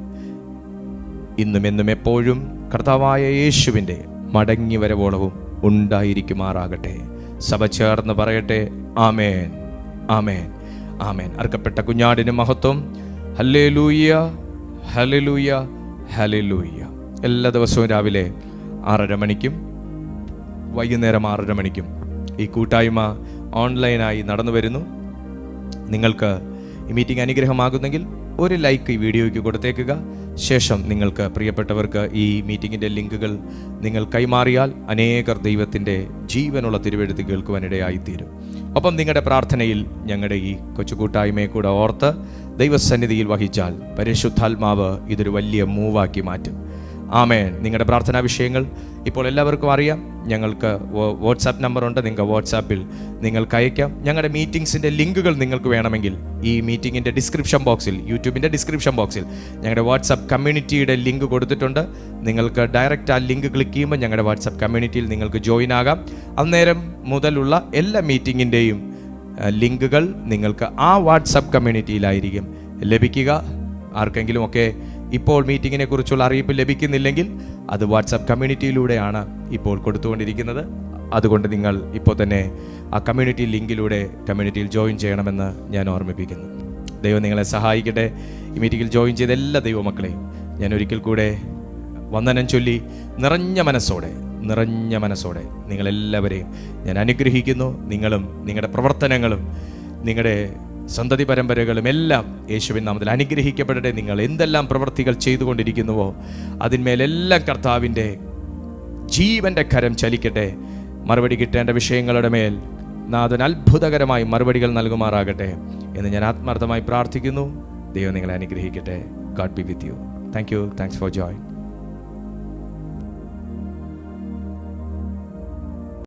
ഇന്നും എന്നും എപ്പോഴും കർത്താവായ യേശുവിൻ്റെ മടങ്ങി വരവോളവും ഉണ്ടായിരിക്കുമാറാകട്ടെ. സഭ ചേർന്ന് പറയട്ടെ, ആമേൻ, ആമേൻ, ആമേൻ. അർക്കപ്പെട്ട കുഞ്ഞാടിന് മഹത്വം. Hallelujah, hallelujah, hallelujah. എല്ലാ ദിവസവും രാവിലെ 6:30 മണിക്കും വൈകുന്നേരം 6:30 മണിക്കും ഈ കൂട്ടായ്മ ഓൺലൈനായി നടന്നു വരുന്നു. നിങ്ങൾക്ക് ഈ മീറ്റിംഗ് അനുഗ്രഹമാകുന്നെങ്കിൽ ഒരു ലൈക്ക് ഈ വീഡിയോയ്ക്ക് കൊടുത്തേക്കുക. ശേഷം നിങ്ങൾക്ക് പ്രിയപ്പെട്ടവർക്ക് ഈ മീറ്റിങ്ങിൻ്റെ ലിങ്കുകൾ നിങ്ങൾ കൈമാറിയാൽ അനേകർ ദൈവത്തിൻ്റെ ജീവനുള്ള തിരുവെഴുത്ത് കേൾക്കുവാനിടയായിത്തീരും. ഒപ്പം നിങ്ങളുടെ പ്രാർത്ഥനയിൽ ഞങ്ങളുടെ ഈ കൊച്ചു കൂട്ടായ്മയെ കൂടെ ഓർത്ത് ദൈവസന്നിധിയിൽ വഹിച്ചാൽ പരിശുദ്ധാത്മാവ് ഇതൊരു വലിയ മൂവാക്കി മാറ്റും. ആമേൻ. നിങ്ങളുടെ പ്രാർത്ഥനാ വിഷയങ്ങൾ ഇപ്പോൾ എല്ലാവർക്കും അറിയാം. ഞങ്ങൾക്ക് വാട്സാപ്പ് നമ്പറുണ്ട്. നിങ്ങൾക്ക് വാട്സാപ്പിൽ നിങ്ങൾക്ക് അയക്കാം. ഞങ്ങളുടെ മീറ്റിംഗ്സിൻ്റെ ലിങ്കുകൾ നിങ്ങൾക്ക് വേണമെങ്കിൽ ഈ മീറ്റിങ്ങിൻ്റെ ഡിസ്ക്രിപ്ഷൻ ബോക്സിൽ, യൂട്യൂബിൻ്റെ ഡിസ്ക്രിപ്ഷൻ ബോക്സിൽ ഞങ്ങളുടെ വാട്സാപ്പ് കമ്മ്യൂണിറ്റിയുടെ ലിങ്ക് കൊടുത്തിട്ടുണ്ട്. നിങ്ങൾക്ക് ഡയറക്റ്റ് ആ ലിങ്ക് ക്ലിക്ക് ചെയ്യുമ്പോൾ ഞങ്ങളുടെ വാട്സാപ്പ് കമ്മ്യൂണിറ്റിയിൽ നിങ്ങൾക്ക് ജോയിൻ ആകാം. അന്നേരം മുതലുള്ള എല്ലാ മീറ്റിങ്ങിൻ്റെയും ലിങ്കുകൾ നിങ്ങൾക്ക് ആ വാട്സാപ്പ് കമ്മ്യൂണിറ്റിയിലായിരിക്കും ലഭിക്കുക. ആർക്കെങ്കിലും ഒക്കെ ഇപ്പോൾ മീറ്റിങ്ങിനെ കുറിച്ചുള്ള അറിയിപ്പ് ലഭിക്കുന്നില്ലെങ്കിൽ അത് വാട്സാപ്പ് കമ്മ്യൂണിറ്റിയിലൂടെയാണ് ഇപ്പോൾ കൊടുത്തുകൊണ്ടിരിക്കുന്നത്. അതുകൊണ്ട് നിങ്ങൾ ഇപ്പോൾ തന്നെ ആ കമ്മ്യൂണിറ്റി ലിങ്കിലൂടെ കമ്മ്യൂണിറ്റിയിൽ ജോയിൻ ചെയ്യണമെന്ന് ഞാൻ ഓർമ്മിപ്പിക്കുന്നു. ദൈവം നിങ്ങളെ സഹായിക്കട്ടെ. ഈ മീറ്റിങ്ങിൽ ജോയിൻ ചെയ്ത എല്ലാ ദൈവമക്കളെയും ഞാൻ ഒരിക്കൽ കൂടെ വന്ദനം ചൊല്ലി നിറഞ്ഞ മനസ്സോടെ നിങ്ങളെല്ലാവരെയും ഞാൻ അനുഗ്രഹിക്കുന്നു. നിങ്ങളും നിങ്ങളുടെ പ്രവർത്തനങ്ങളും നിങ്ങളുടെ സന്തതി പരമ്പരകളും എല്ലാം യേശുവിൻ നാമത്തിൽ അനുഗ്രഹിക്കപ്പെടട്ടെ. നിങ്ങൾ എന്തെല്ലാം പ്രവൃത്തികൾ ചെയ്തുകൊണ്ടിരിക്കുന്നുവോ അതിന്മേലെല്ലാം കർത്താവിൻ്റെ ജീവൻ്റെ കരം ചലിക്കട്ടെ. മറുപടി കിട്ടേണ്ട വിഷയങ്ങളുടെ മേൽ നാഥൻ അത്ഭുതകരമായി മറുപടികൾ നൽകുമാറാകട്ടെ എന്ന് ഞാൻ ആത്മാർത്ഥമായി പ്രാർത്ഥിക്കുന്നു. ദൈവം നിങ്ങളെ അനുഗ്രഹിക്കട്ടെ. God B with you. Thank you. Thanks for join.